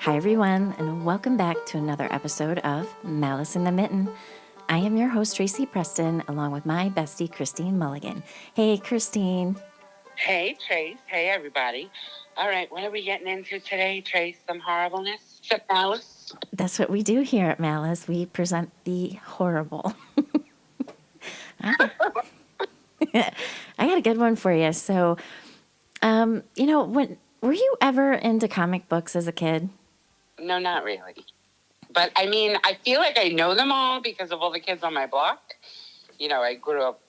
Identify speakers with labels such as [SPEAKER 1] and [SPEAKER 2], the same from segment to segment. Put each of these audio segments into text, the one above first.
[SPEAKER 1] Hi, everyone, and welcome back to another episode of Malice in the Mitten. I am your host, Tracy Preston, along with my bestie, Christine Mulligan. Hey, Christine.
[SPEAKER 2] Hey, Trace. Hey, everybody. All right, what are we getting into today, Trace? Some horribleness? Some malice?
[SPEAKER 1] That's what we do here at Malice. We present the horrible. I got a good one for you. So, were you ever into comic books as a kid?
[SPEAKER 2] No, not really. But, I feel like I know them all because of all the kids on my block. You know, I grew up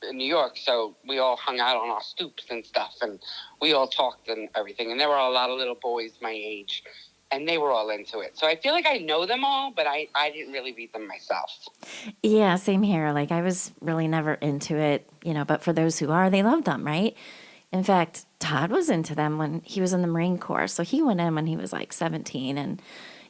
[SPEAKER 2] in New York, so we all hung out on our stoops and stuff, and we all talked and everything. And there were a lot of little boys my age, and they were all into it. So I feel like I know them all, but I didn't really read them myself.
[SPEAKER 1] Yeah, same here. Like, I was really never into it, but for those who are, they love them, right? In fact, Todd was into them when he was in the Marine Corps. So he went in when he was like 17. And,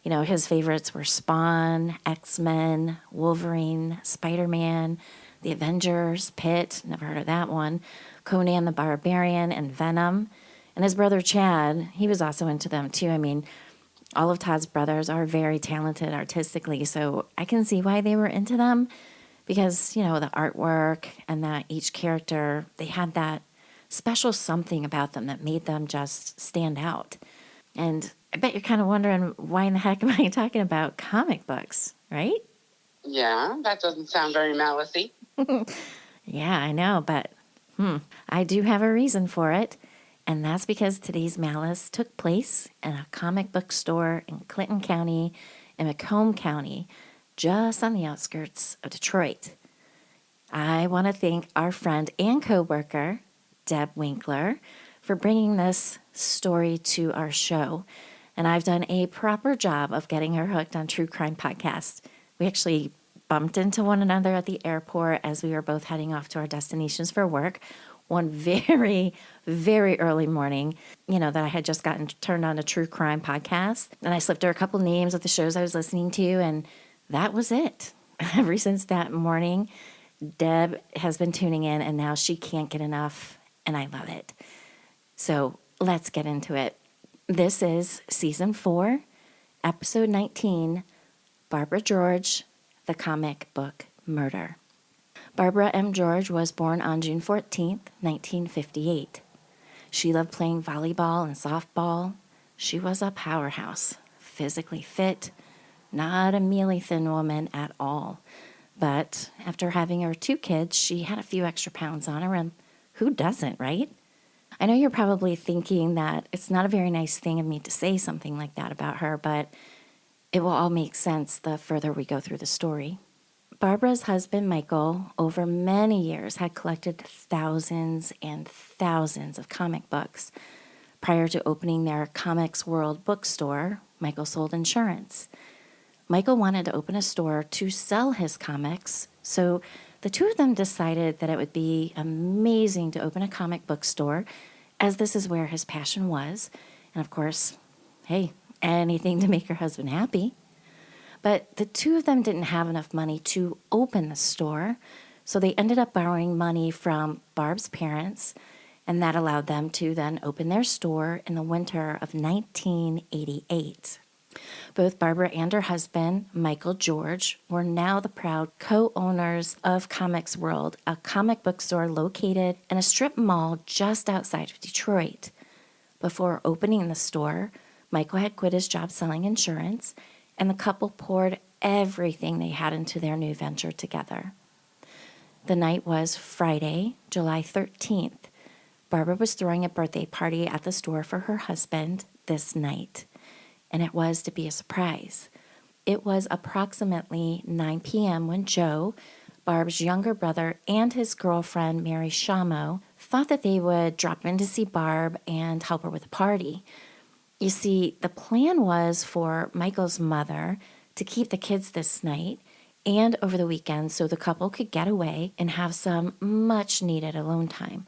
[SPEAKER 1] his favorites were Spawn, X-Men, Wolverine, Spider-Man, The Avengers, Pitt, never heard of that one, Conan the Barbarian, and Venom. And his brother Chad, he was also into them too. All of Todd's brothers are very talented artistically, so I can see why they were into them because, the artwork and that each character, they had that special something about them that made them just stand out. And I bet you're kind of wondering, why in the heck am I talking about comic books, right?
[SPEAKER 2] Yeah, that doesn't sound very malice-y.
[SPEAKER 1] Yeah, I know, but I do have a reason for it. And that's because today's Malice took place in a comic book store in Clinton County and Macomb County, just on the outskirts of Detroit. I want to thank our friend and coworker, Deb Winkler, for bringing this story to our show. And I've done a proper job of getting her hooked on true crime podcasts. We actually bumped into one another at the airport as we were both heading off to our destinations for work one very, very early morning, that I had just gotten turned on a true crime podcast. And I slipped her a couple names of the shows I was listening to, and that was it. Ever since that morning, Deb has been tuning in, and now she can't get enough, and I love it. So let's get into it. This is Season 4, Episode 19, Barbara George, The Comic Book Murder. Barbara M. George was born on June 14th, 1958. She loved playing volleyball and softball. She was a powerhouse, physically fit, not a mealy thin woman at all. But after having her 2 kids, she had a few extra pounds on her, and who doesn't, right? I know you're probably thinking that it's not a very nice thing of me to say something like that about her, but it will all make sense the further we go through the story. Barbara's husband, Michael, over many years had collected thousands and thousands of comic books. Prior to opening their Comics World bookstore, Michael sold insurance. Michael wanted to open a store to sell his comics, so the two of them decided that it would be amazing to open a comic book store, as this is where his passion was. And of course, hey, anything to make her husband happy. But the two of them didn't have enough money to open the store, so they ended up borrowing money from Barb's parents, and that allowed them to then open their store in the winter of 1988. Both Barbara and her husband, Michael George, were now the proud co-owners of Comics World, a comic book store located in a strip mall just outside of Detroit. Before opening the store, Michael had quit his job selling insurance, and the couple poured everything they had into their new venture together. The night was Friday, July 13th. Barbara was throwing a birthday party at the store for her husband this night, and it was to be a surprise. It was approximately 9 p.m. when Joe, Barb's younger brother, and his girlfriend, Mary Shamo, thought that they would drop in to see Barb and help her with the party. You see, the plan was for Michael's mother to keep the kids this night and over the weekend so the couple could get away and have some much-needed alone time.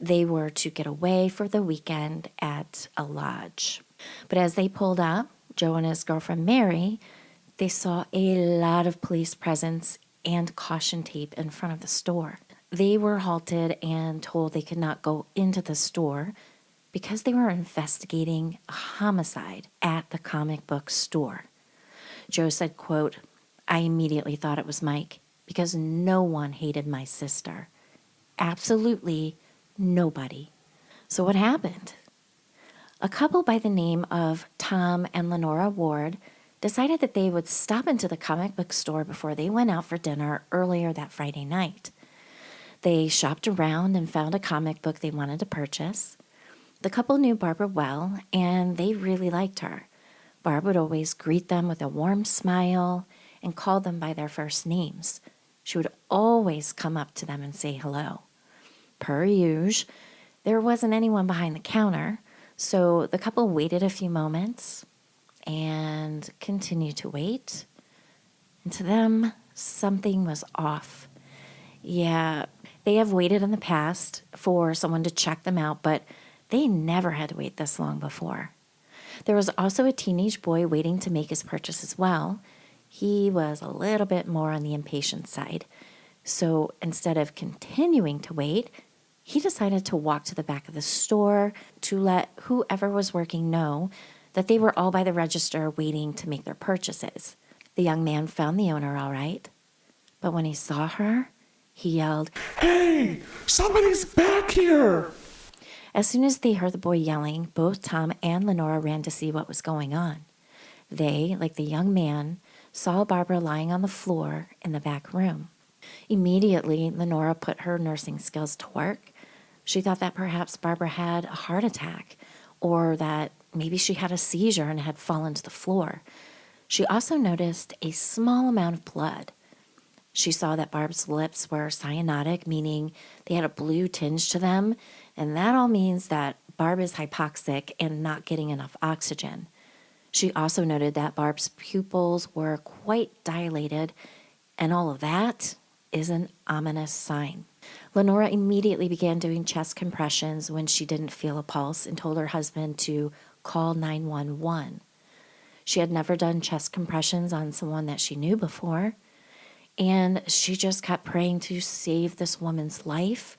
[SPEAKER 1] They were to get away for the weekend at a lodge. But as they pulled up, Joe and his girlfriend Mary, they saw a lot of police presence and caution tape in front of the store. They were halted and told they could not go into the store because they were investigating a homicide at the comic book store. Joe said, quote, "I immediately thought it was Mike because no one hated my sister. Absolutely nobody." So what happened? A couple by the name of Tom and Lenora Ward decided that they would stop into the comic book store before they went out for dinner earlier that Friday night. They shopped around and found a comic book they wanted to purchase. The couple knew Barbara well, and they really liked her. Barb would always greet them with a warm smile and call them by their first names. She would always come up to them and say hello. Per usual, there wasn't anyone behind the counter, so the couple waited a few moments and continued to wait. And to them, something was off. Yeah, they have waited in the past for someone to check them out, but they never had to wait this long before. There was also a teenage boy waiting to make his purchase as well. He was a little bit more on the impatient side. So instead of continuing to wait, he decided to walk to the back of the store to let whoever was working know that they were all by the register waiting to make their purchases. The young man found the owner all right, but when he saw her, he yelled,
[SPEAKER 3] "Hey, somebody's back here!"
[SPEAKER 1] As soon as they heard the boy yelling, both Tom and Lenora ran to see what was going on. They, like the young man, saw Barbara lying on the floor in the back room. Immediately, Lenora put her nursing skills to work. She thought that perhaps Barbara had a heart attack, or that maybe she had a seizure and had fallen to the floor. She also noticed a small amount of blood. She saw that Barb's lips were cyanotic, meaning they had a blue tinge to them, and that all means that Barb is hypoxic and not getting enough oxygen. She also noted that Barb's pupils were quite dilated, and all of that is an ominous sign. Lenora immediately began doing chest compressions when she didn't feel a pulse and told her husband to call 911. She had never done chest compressions on someone that she knew before, and she just kept praying to save this woman's life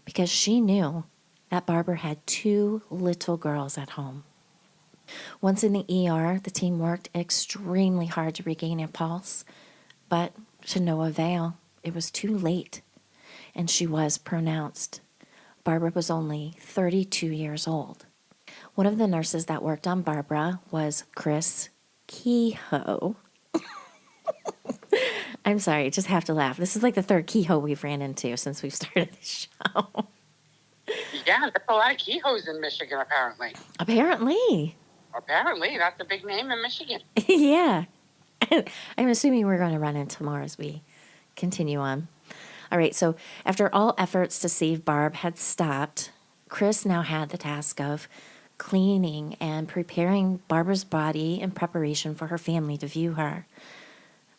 [SPEAKER 1] because she knew that Barbara had 2 little girls at home. Once in the ER, the team worked extremely hard to regain her pulse, but to no avail. It was too late, and she was pronounced. Barbara was only 32 years old. One of the nurses that worked on Barbara was Chris Kehoe. I'm sorry, just have to laugh. This is like the third Kehoe we've ran into since we've started the show.
[SPEAKER 2] Yeah, there's a lot of Kehoes in Michigan, apparently.
[SPEAKER 1] Apparently.
[SPEAKER 2] Apparently, that's a big name in Michigan.
[SPEAKER 1] Yeah. I'm assuming we're going to run into more as we continue on. All right, so after all efforts to save Barb had stopped, Chris now had the task of cleaning and preparing Barbara's body in preparation for her family to view her.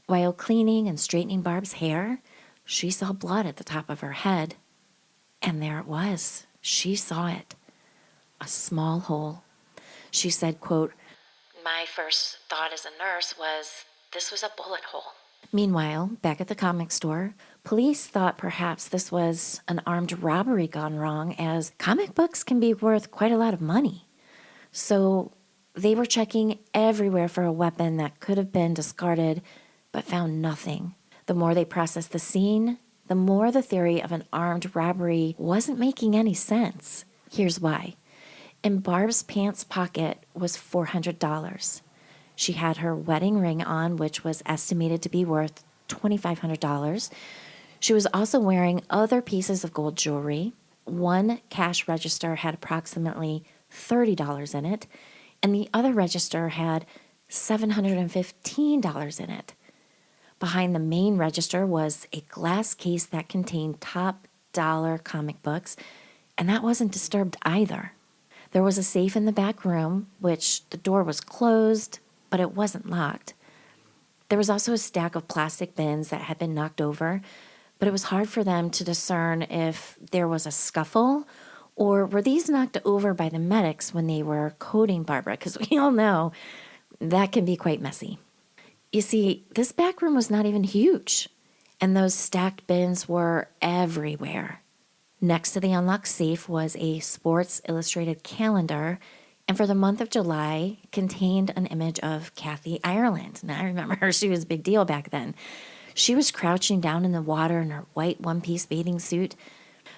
[SPEAKER 1] While cleaning and straightening Barb's hair, she saw blood at the top of her head. And there it was. She saw it. A small hole. She said, quote, "My first thought as a nurse was this was a bullet hole." Meanwhile, back at the comic store, police thought perhaps this was an armed robbery gone wrong, as comic books can be worth quite a lot of money. So they were checking everywhere for a weapon that could have been discarded, but found nothing. The more they processed the scene, the more the theory of an armed robbery wasn't making any sense. Here's why. In Barb's pants pocket was $400. She had her wedding ring on, which was estimated to be worth $2,500. She was also wearing other pieces of gold jewelry. One cash register had approximately $30 in it, and the other register had $715 in it. Behind the main register was a glass case that contained top dollar comic books, and that wasn't disturbed either. There was a safe in the back room, which the door was closed, but it wasn't locked. There was also a stack of plastic bins that had been knocked over, but it was hard for them to discern if there was a scuffle or were these knocked over by the medics when they were coding Barbara, because we all know that can be quite messy. You see, this back room was not even huge, and those stacked bins were everywhere. Next to the unlocked safe was a Sports Illustrated calendar, and for the month of July contained an image of Kathy Ireland. Now, I remember her. She was a big deal back then. She was crouching down in the water in her white one-piece bathing suit,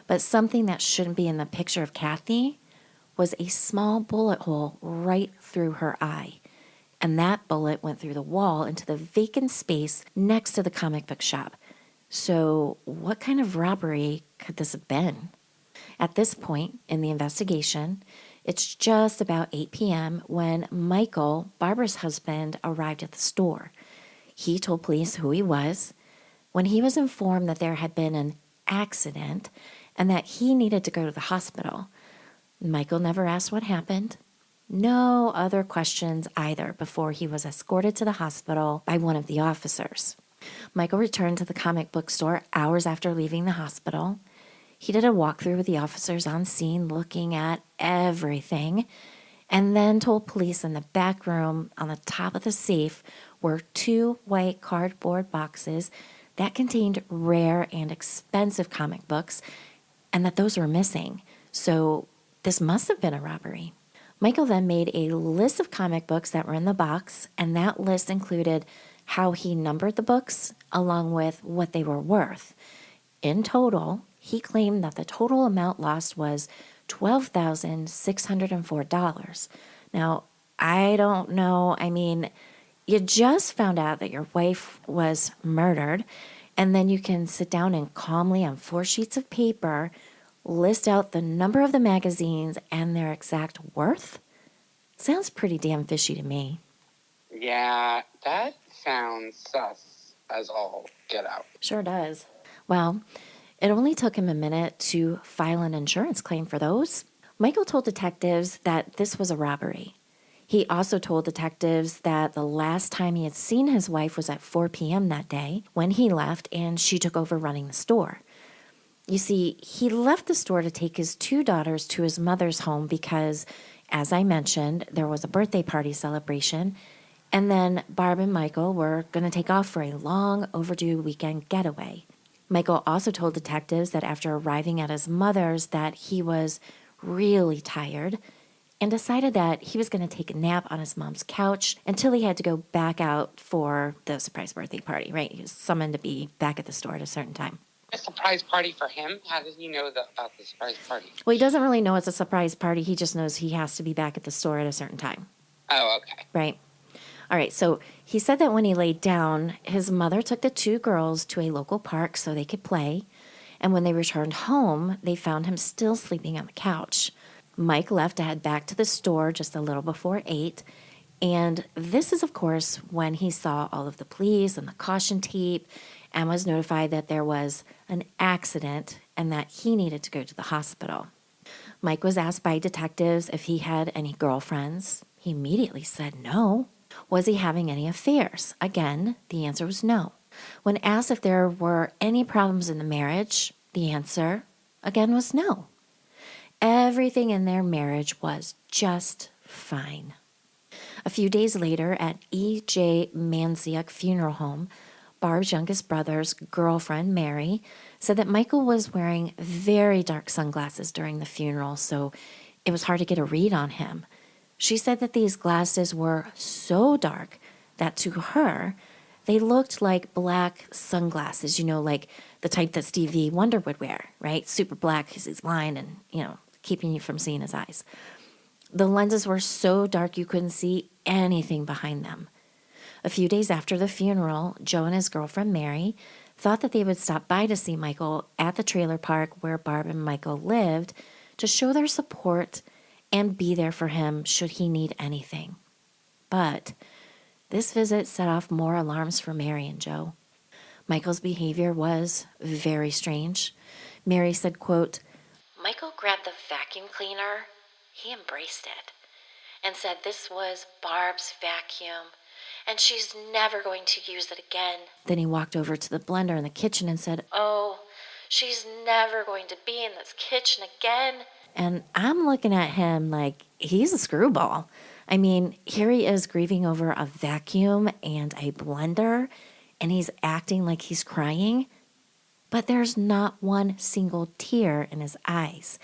[SPEAKER 1] but something that shouldn't be in the picture of Kathy was a small bullet hole right through her eye. And that bullet went through the wall into the vacant space next to the comic book shop. So what kind of robbery could this have been? At this point in the investigation, it's just about 8 p.m. when Michael, Barbara's husband, arrived at the store. He told police who he was. When he was informed that there had been an accident and that he needed to go to the hospital, Michael never asked what happened. No other questions either before he was escorted to the hospital by one of the officers. Michael returned to the comic book store hours after leaving the hospital. He did a walkthrough with the officers on scene looking at everything, and then told police in the back room on the top of the safe were 2 white cardboard boxes that contained rare and expensive comic books, and that those were missing. So this must have been a robbery. Michael then made a list of comic books that were in the box, and that list included how he numbered the books along with what they were worth. In total, he claimed that the total amount lost was $12,604. Now, I don't know. I mean, you just found out that your wife was murdered, and then you can sit down and calmly on 4 sheets of paper list out the number of the magazines and their exact worth? Sounds pretty damn fishy to me.
[SPEAKER 2] Yeah, that sounds sus as all get out.
[SPEAKER 1] Sure does. Well, it only took him a minute to file an insurance claim for those. Michael told detectives that this was a robbery. He also told detectives that the last time he had seen his wife was at 4 p.m. that day when he left and she took over running the store. You see, he left the store to take his 2 daughters to his mother's home because, as I mentioned, there was a birthday party celebration, and then Barb and Michael were going to take off for a long overdue weekend getaway. Michael also told detectives that after arriving at his mother's that he was really tired and decided that he was going to take a nap on his mom's couch until he had to go back out for the surprise birthday party, right? He was summoned to be back at the store at a certain time.
[SPEAKER 2] A surprise party for him? How did he know about the surprise party?
[SPEAKER 1] Well, he doesn't really know it's a surprise party. He just knows he has to be back at the store at a certain time.
[SPEAKER 2] Oh, okay.
[SPEAKER 1] Right. All right. So he said that when he laid down, his mother took the 2 girls to a local park so they could play. And when they returned home, they found him still sleeping on the couch. Mike left to head back to the store just a little before 8. And this is, of course, when he saw all of the police and the caution tape and was notified that there was an accident and that he needed to go to the hospital. Mike was asked by detectives if he had any girlfriends. He immediately said no. Was he having any affairs? Again, the answer was no. When asked if there were any problems in the marriage, the answer, again, was no. Everything in their marriage was just fine. A few days later, at E.J. Manziuk Funeral Home, Barb's youngest brother's girlfriend, Mary, said that Michael was wearing very dark sunglasses during the funeral, so it was hard to get a read on him. She said that these glasses were so dark that to her, they looked like black sunglasses, like the type that Stevie Wonder would wear, right? Super black because he's blind and, keeping you from seeing his eyes. The lenses were so dark you couldn't see anything behind them. A few days after the funeral, Joe and his girlfriend, Mary, thought that they would stop by to see Michael at the trailer park where Barb and Michael lived to show their support and be there for him should he need anything. But this visit set off more alarms for Mary and Joe. Michael's behavior was very strange. Mary said, quote, "Michael grabbed the vacuum cleaner, he embraced it, and said this was Barb's vacuum, and she's never going to use it again. Then he walked over to the blender in the kitchen and said, oh, she's never going to be in this kitchen again. And I'm looking at him like he's a screwball. I mean, here he is grieving over a vacuum and a blender, and he's acting like he's crying. but there's not one single tear in his eyes.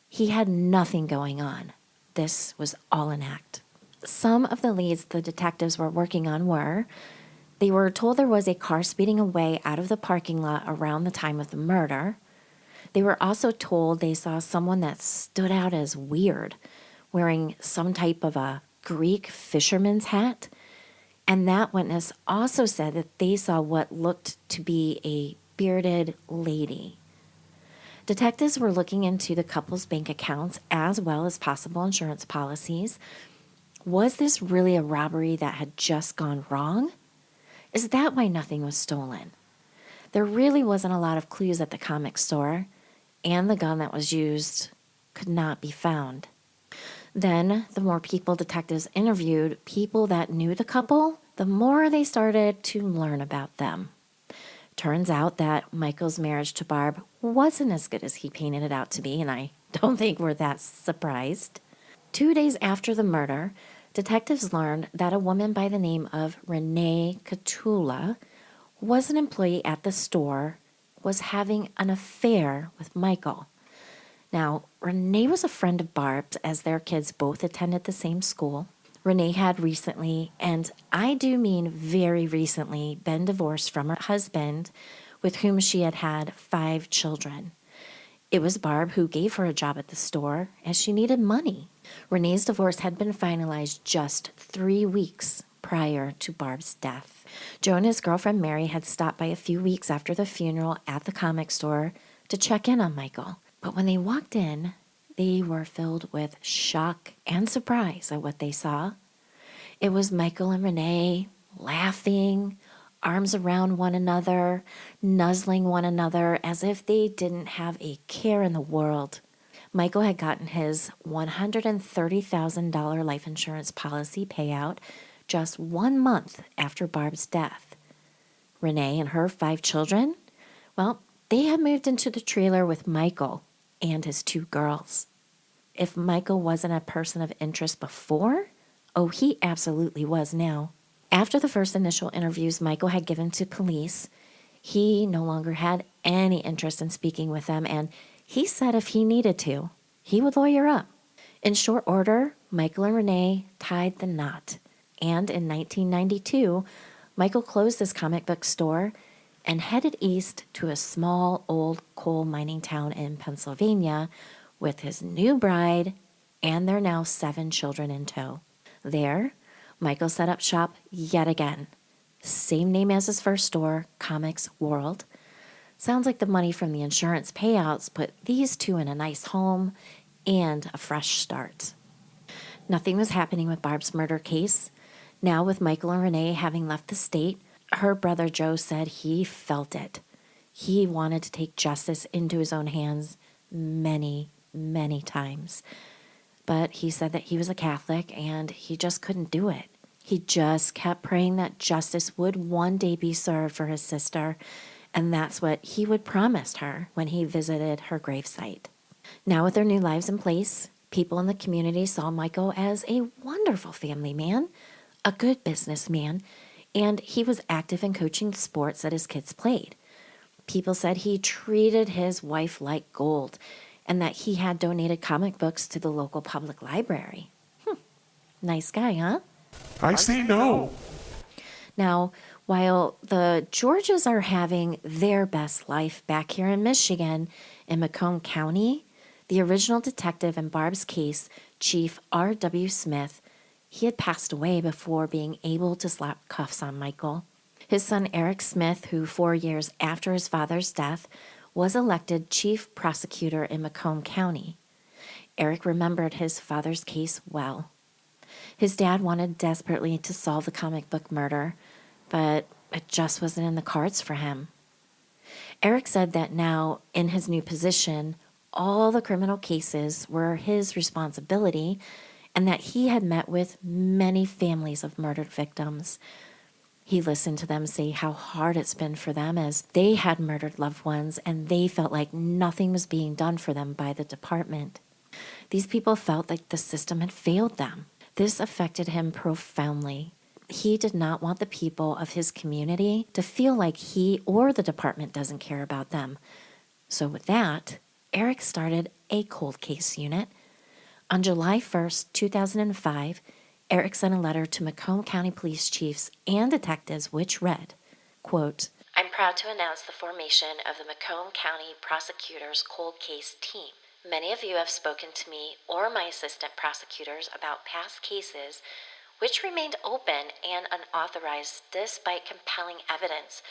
[SPEAKER 1] He had nothing going on. This was all an act. Some of the leads the detectives were working on were: they were told there was a car speeding away out of the parking lot around the time of the murder. They were also told they saw someone that stood out as weird, wearing some type of a Greek fisherman's hat. And that witness also said that they saw what looked to be a bearded lady. Detectives were looking into the couple's bank accounts as well as possible insurance policies. Was this really a robbery that had just gone wrong? Is that why nothing was stolen? There really wasn't a lot of clues at the comic store, and the gun that was used could not be found. Then, the more people detectives interviewed, people that knew the couple, the more they started to learn about them. Turns out that Michael's marriage to Barb wasn't as good as he painted it out to be, and I don't think we're that surprised. 2 days after the murder, detectives learned that a woman by the name of Renee Catula was an employee at the store, was having an affair with Michael. Now, Renee was a friend of Barb's, as their kids both attended the same school. Renee had recently, and I do mean very recently, been divorced from her husband, with whom she had had 5 children. It was Barb who gave her a job at the store, as she needed money. Renee's divorce had been finalized just 3 weeks prior to Barb's death. Joe and his girlfriend Mary had stopped by a few weeks after the funeral at the comic store to check in on Michael. But when they walked in, they were filled with shock and surprise at what they saw. It was Michael and Renee laughing, arms around one another, nuzzling one another as if they didn't have a care in the world. Michael had gotten his $130,000 life insurance policy payout just 1 month after Barb's death. Renee and her 5 children, well, they had moved into the trailer with Michael and his 2 girls. If Michael wasn't a person of interest before, oh, he absolutely was now. After the first initial interviews Michael had given to police, he no longer had any interest in speaking with them, and he said if he needed to, he would lawyer up. In short order, Michael and Renee tied the knot, and in 1992, Michael closed his comic book store and headed east to a small old coal mining town in Pennsylvania with his new bride and their now 7 children in tow. There, Michael set up shop yet again. Same name as his first store, Comics World. Sounds like the money from the insurance payouts put these 2 in a nice home and a fresh start. Nothing was happening with Barb's murder case. Now, with Michael and Renee having left the state, her brother Joe said he felt it. He wanted to take justice into his own hands many, many times. But he said that he was a Catholic and he just couldn't do it. He just kept praying that justice would one day be served for his sister, and that's what he would promised her when he visited her gravesite. Now, with their new lives in place, people in the community saw Michael as a wonderful family man, a good businessman, and he was active in coaching sports that his kids played. People said he treated his wife like gold and that he had donated comic books to the local public library. Nice guy, huh?
[SPEAKER 3] I say no.
[SPEAKER 1] Now, while the Georges are having their best life back here in Michigan, in Macomb County, the original detective in Barb's case, Chief R.W. Smith, he had passed away before being able to slap cuffs on Michael. His son Eric Smith, who 4 years after his father's death, was elected chief prosecutor in Macomb County. Eric remembered his father's case well. His dad wanted desperately to solve the comic book murder, but it just wasn't in the cards for him. Eric said that now, in his new position, all the criminal cases were his responsibility, and that he had met with many families of murdered victims. He listened to them say how hard it's been for them as they had murdered loved ones and they felt like nothing was being done for them by the department. These people felt like the system had failed them. This affected him profoundly. He did not want the people of his community to feel like he or the department doesn't care about them. So with that, Eric started a cold case unit. On July 1st, 2005, Eric sent a letter to Macomb County Police chiefs and detectives which read, quote, I'm proud to announce the formation of the Macomb County Prosecutors Cold Case Team. Many of you have spoken to me or my assistant prosecutors about past cases which remained open and unauthorized despite compelling evidence,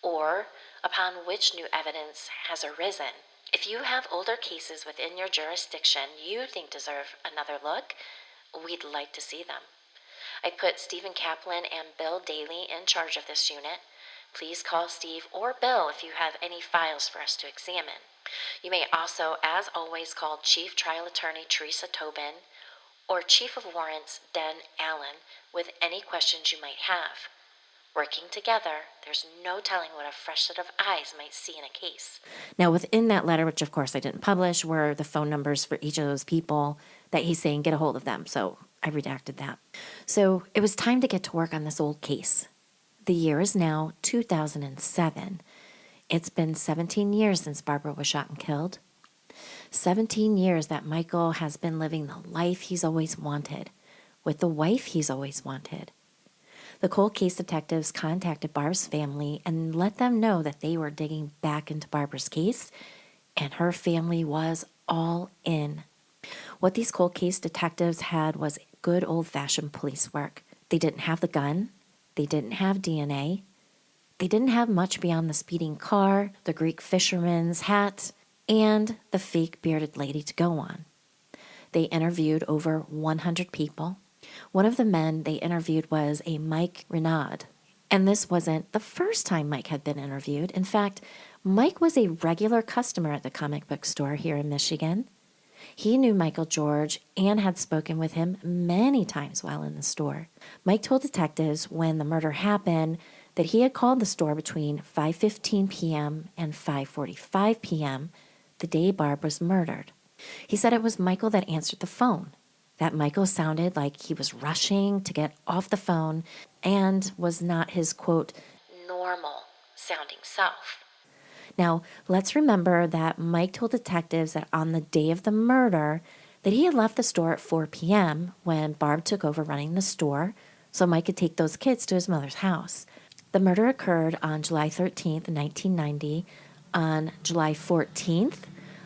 [SPEAKER 1] or upon which new evidence has arisen. If you have older cases within your jurisdiction you think deserve another look, we'd like to see them. I put Stephen Kaplan and Bill Daly in charge of this unit. Please call Steve or Bill if you have any files for us to examine. You may also, as always, call Chief Trial Attorney Teresa Tobin or Chief of Warrants Den Allen with any questions you might have. Working together, there's no telling what a fresh set of eyes might see in a case. Now, within that letter, which of course I didn't publish, were the phone numbers for each of those people that he's saying get a hold of them. So I redacted that. So it was time to get to work on this old case. The year is now 2007. It's been 17 years since Barbara was shot and killed. 17 years that Michael has been living the life he's always wanted, with the wife he's always wanted. The cold case detectives contacted Barb's family and let them know that they were digging back into Barbara's case, and her family was all in. What these cold case detectives had was good old-fashioned police work. They didn't have the gun. They didn't have DNA. They didn't have much beyond the speeding car, the Greek fisherman's hat, and the fake bearded lady to go on. They interviewed over 100 people. One of the men they interviewed was a Mike Renaud. And this wasn't the first time Mike had been interviewed. In fact, Mike was a regular customer at the comic book store here in Michigan. He knew Michael George and had spoken with him many times while in the store. Mike told detectives when the murder happened that he had called the store between 5:15 p.m. and 5:45 p.m. the day Barb was murdered. He said it was Michael that answered the phone, that Michael sounded like he was rushing to get off the phone and was not his, quote, normal sounding self. Now, let's remember that Mike told detectives that on the day of the murder that he had left the store at 4 p.m. when Barb took over running the store so Mike could take those kids to his mother's house. The murder occurred on July 13th, 1990. On July 14th,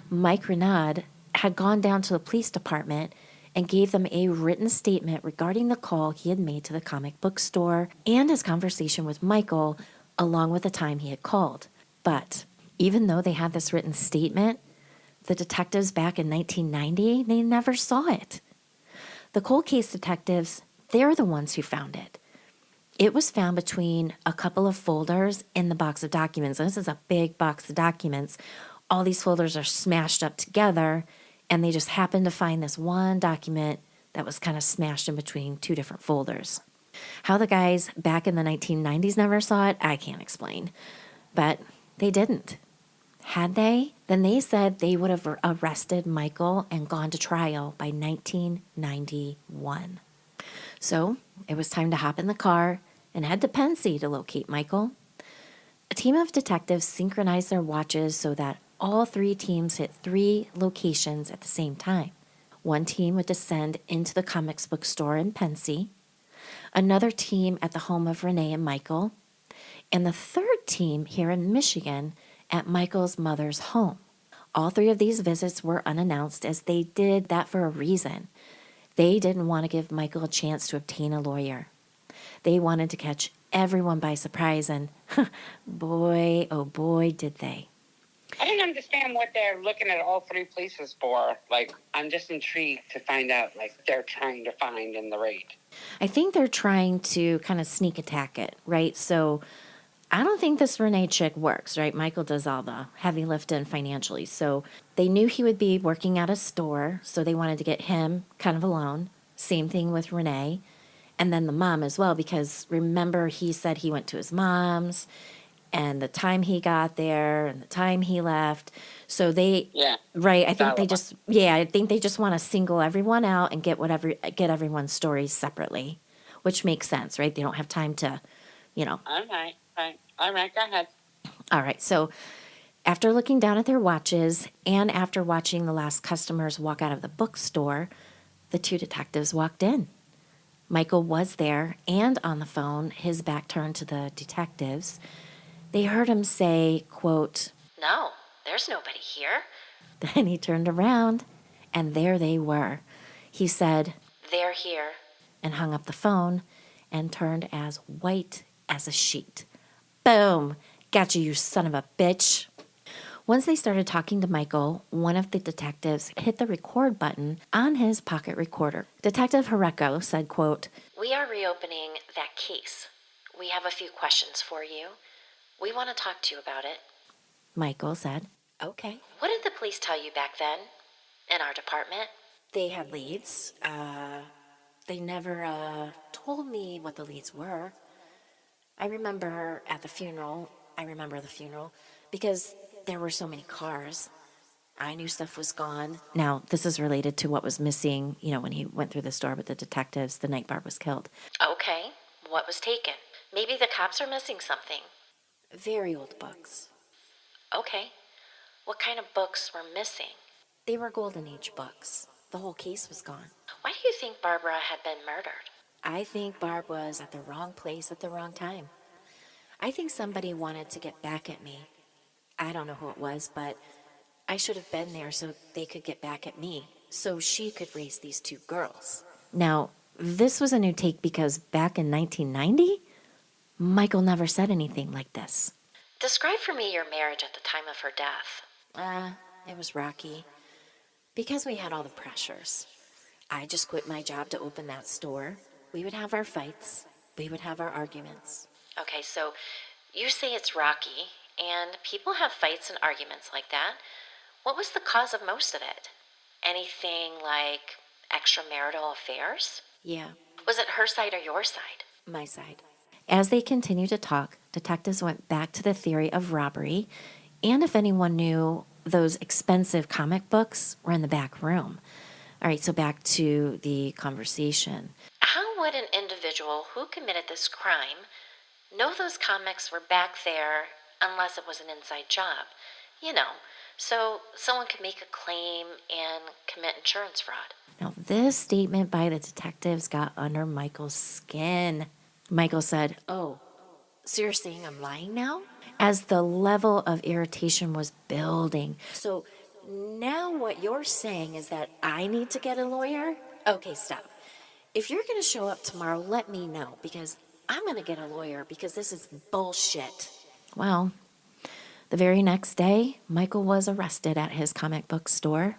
[SPEAKER 1] Mike Renaud had gone down to the police department and gave them a written statement regarding the call he had made to the comic book store and his conversation with Michael, along with the time he had called. But even though they had this written statement, the detectives back in 1990, they never saw it. The cold case detectives, they're the ones who found it. It was found between a couple of folders in the box of documents. And this is a big box of documents. All these folders are smashed up together, and they just happened to find this one document that was kind of smashed in between two different folders. How the guys back in the 1990s never saw it, I can't explain. But they didn't. Had they, then they said they would have arrested Michael and gone to trial by 1991. So it was time to hop in the car and head to Pensy to locate Michael. A team of detectives synchronized their watches so that all three teams hit 3 locations at the same time. One team would descend into the comics book store in Pensy, another team at the home of Renee and Michael, and the third team here in Michigan at Michael's mother's home. All 3 of these visits were unannounced, as they did that for a reason. They didn't want to give Michael a chance to obtain a lawyer. They wanted to catch everyone by surprise, and boy, oh boy, did they.
[SPEAKER 2] I don't understand what they're looking at all 3 places for. Like, I'm just intrigued to find out, like, they're trying to find in the raid.
[SPEAKER 1] I think they're trying to kind of sneak attack it, right? So I don't think this Renee chick works, right? Michael does all the heavy lifting financially. So they knew he would be working at a store, so they wanted to get him kind of alone. Same thing with Renee. And then the mom as well, because remember he said he went to his mom's and the time he got there and the time he left. So they, right, I think they just want to single everyone out and get everyone's stories separately. which makes sense, right? They don't have time to, you know.
[SPEAKER 2] All right. All right. Go ahead.
[SPEAKER 1] All right. So after looking down at their watches and after watching the last customers walk out of the bookstore, the two detectives walked in. Michael was there and on the phone, his back turned to the detectives. They heard him say, quote, "No, there's nobody here." Then he turned around, and there they were. He said, "They're here," and hung up the phone and turned as white as a sheet. Boom! Gotcha, you son of a bitch. Once they started talking to Michael, one of the detectives hit the record button on his pocket recorder. Detective Hareko said, quote, "We are reopening that case. We have a few questions for you. We want to talk to you about it." Michael said, "Okay." "What did the police tell you back then in our department?" "They had leads. They never told me what the leads were. I remember the funeral because there were so many cars. I knew stuff was gone." Now, this is related to what was missing, when he went through the store with the detectives the night Barb was killed. "Okay. What was taken? Maybe the cops are missing something." "Very old books." "Okay. What kind of books were missing?" "They were Golden Age books. The whole case was gone." "Why do you think Barbara had been murdered?" "I think Barb was at the wrong place at the wrong time. I think somebody wanted to get back at me. I don't know who it was, but I should have been there so they could get back at me, so she could raise these two girls." Now, this was a new take because back in 1990, Michael never said anything like this. "Describe for me your marriage at the time of her death." It was rocky. Because we had all the pressures. I just quit my job to open that store. We would have our fights. We would have our arguments. Okay, so you say it's rocky, and people have fights and arguments like that. What was the cause of most of it? Anything like extramarital affairs? Yeah. Was it her side or your side? My side. As they continued to talk, detectives went back to the theory of robbery, and if anyone knew, those expensive comic books were in the back room. All right, so back to the conversation. How would an individual who committed this crime know those comics were back there unless it was an inside job? So someone could make a claim and commit insurance fraud. Now, this statement by the detectives got under Michael's skin. Michael said, "Oh, so you're saying I'm lying now?" As the level of irritation was building. "So now what you're saying is that I need to get a lawyer?" "Okay, stop. If you're going to show up tomorrow, let me know, because I'm going to get a lawyer because this is bullshit." Well, the very next day, Michael was arrested at his comic book store,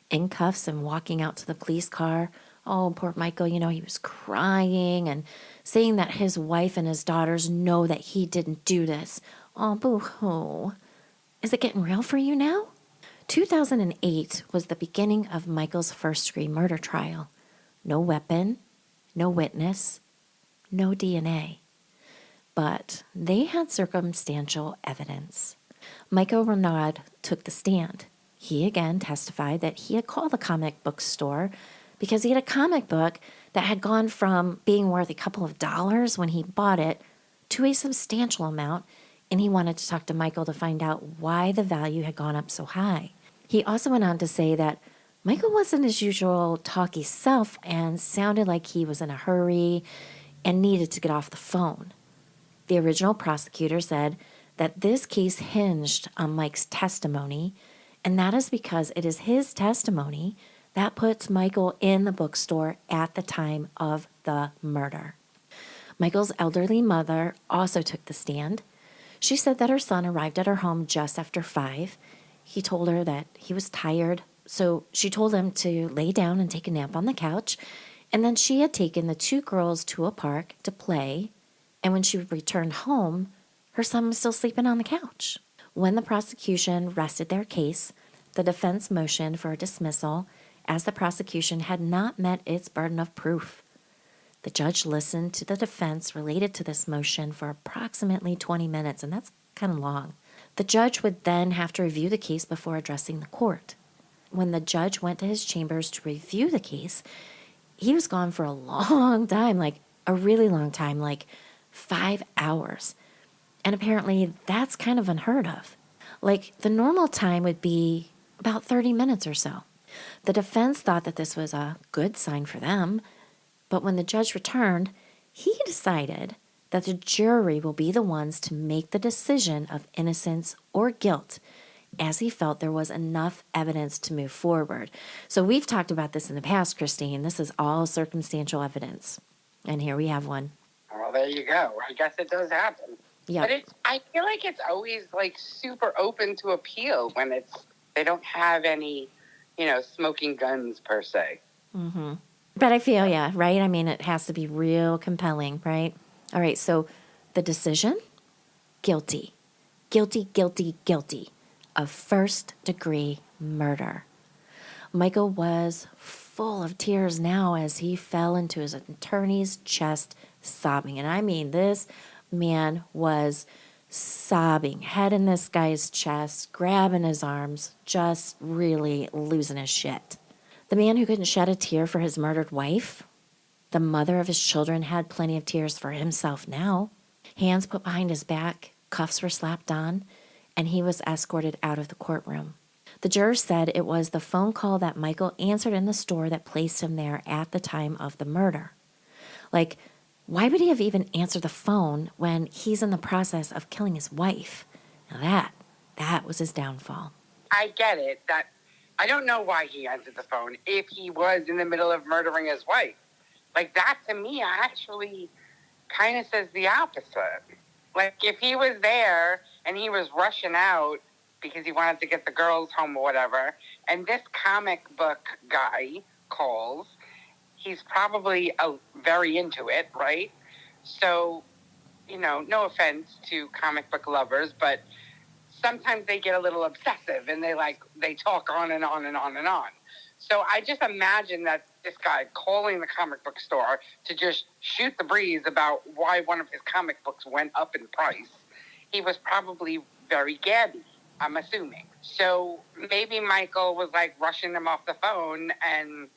[SPEAKER 1] in cuffs and walking out to the police car. Oh, poor Michael, he was crying and saying that his wife and his daughters know that he didn't do this. Oh, boo-hoo. Is it getting real for you now? 2008 was the beginning of Michael's first-degree murder trial. No weapon, no witness, no DNA. But they had circumstantial evidence. Michael Renaud took the stand. He again testified that he had called the comic book store because he had a comic book that had gone from being worth a couple of dollars when he bought it to a substantial amount, and he wanted to talk to Michael to find out why the value had gone up so high. He also went on to say that Michael wasn't his usual talky self and sounded like he was in a hurry and needed to get off the phone. The original prosecutor said that this case hinged on Mike's testimony, and that is because it is his testimony that puts Michael in the bookstore at the time of the murder. Michael's elderly mother also took the stand. She said that her son arrived at her home just after 5. He told her that he was tired, so she told him to lay down and take a nap on the couch, and then she had taken the two girls to a park to play, and when she returned home, her son was still sleeping on the couch. When the prosecution rested their case, the defense motioned for a dismissal as the prosecution had not met its burden of proof. The judge listened to the defense related to this motion for approximately 20 minutes, and that's kind of long. The judge would then have to review the case before addressing the court. When the judge went to his chambers to review the case, he was gone for a long time, like a really long time, like 5 hours. And apparently that's kind of unheard of. Like the normal time would be about 30 minutes or so. The defense thought that this was a good sign for them, but when the judge returned, he decided that the jury will be the ones to make the decision of innocence or guilt, as he felt there was enough evidence to move forward. So we've talked about this in the past, Christine. This is all circumstantial evidence. And here we have one.
[SPEAKER 2] Well, there you go. I guess it does happen.
[SPEAKER 1] Yeah.
[SPEAKER 2] But I feel like it's always like super open to appeal when they don't have any, smoking guns per se.
[SPEAKER 1] Mm-hmm. But I feel, yeah, right? I mean, it has to be real compelling, right? All right, so the decision? Guilty. Guilty, guilty, guilty of first-degree murder. Michael was full of tears now as he fell into his attorney's chest sobbing. And I mean, this man was sobbing, head in this guy's chest, grabbing his arms, just really losing his shit. The man who couldn't shed a tear for his murdered wife, the mother of his children, had plenty of tears for himself now. Hands put behind his back, cuffs were slapped on, and he was escorted out of the courtroom. The jurors said it was the phone call that Michael answered in the store that placed him there at the time of the murder. Like, why would he have even answered the phone when he's in the process of killing his wife? Now that was his downfall.
[SPEAKER 2] I get it. That I don't know why he answered the phone if he was in the middle of murdering his wife. Like, that to me actually kind of says the opposite. Like, if he was there and he was rushing out because he wanted to get the girls home or whatever, and this comic book guy calls, he's probably very into it, right? So, no offense to comic book lovers, but sometimes they get a little obsessive and they talk on and on and on and on. So I just imagine that this guy calling the comic book store to just shoot the breeze about why one of his comic books went up in price, he was probably very gabby, I'm assuming. So maybe Michael was rushing him off the phone and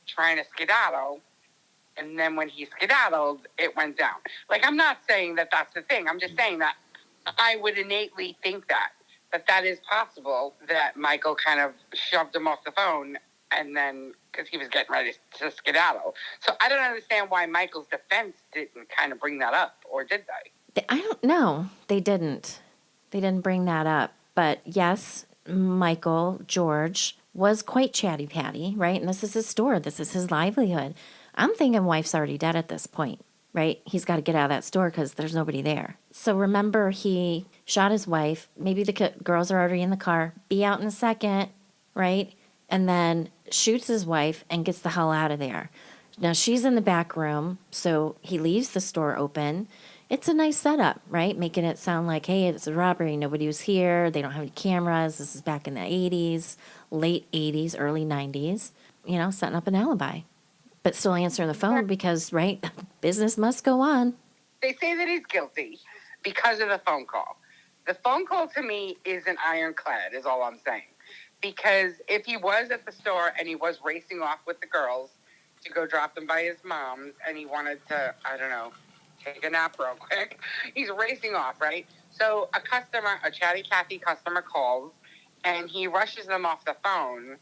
[SPEAKER 2] trying to skedaddle. And then when he skedaddled, it went down. I'm not saying that that's the thing. I'm just saying that I would innately think that is possible, that Michael kind of shoved him off the phone and then, because he was getting ready to skedaddle. So I don't understand why Michael's defense didn't kind of bring that up, or did they?
[SPEAKER 1] I don't know. They didn't. They didn't bring that up. But yes, Michael, George, was quite chatty-patty, right? And this is his store. This is his livelihood. I'm thinking wife's already dead at this point, right? He's got to get out of that store because there's nobody there. So remember, he shot his wife. Maybe the girls are already in the car. Be out in a second, right? And then shoots his wife and gets the hell out of there. Now, she's in the back room, so he leaves the store open. It's a nice setup, right? Making it sound like, hey, it's a robbery. Nobody was here. They don't have any cameras. This is back in the 80s, late 80s, early 90s, setting up an alibi. But still answering the phone because, right, business must go on.
[SPEAKER 2] They say that he's guilty because of the phone call. The phone call to me isn't ironclad, is all I'm saying. Because if he was at the store and he was racing off with the girls to go drop them by his mom's and he wanted to, I don't know, take a nap real quick, he's racing off, right? So a chatty Cathy customer calls and he rushes them off the phone.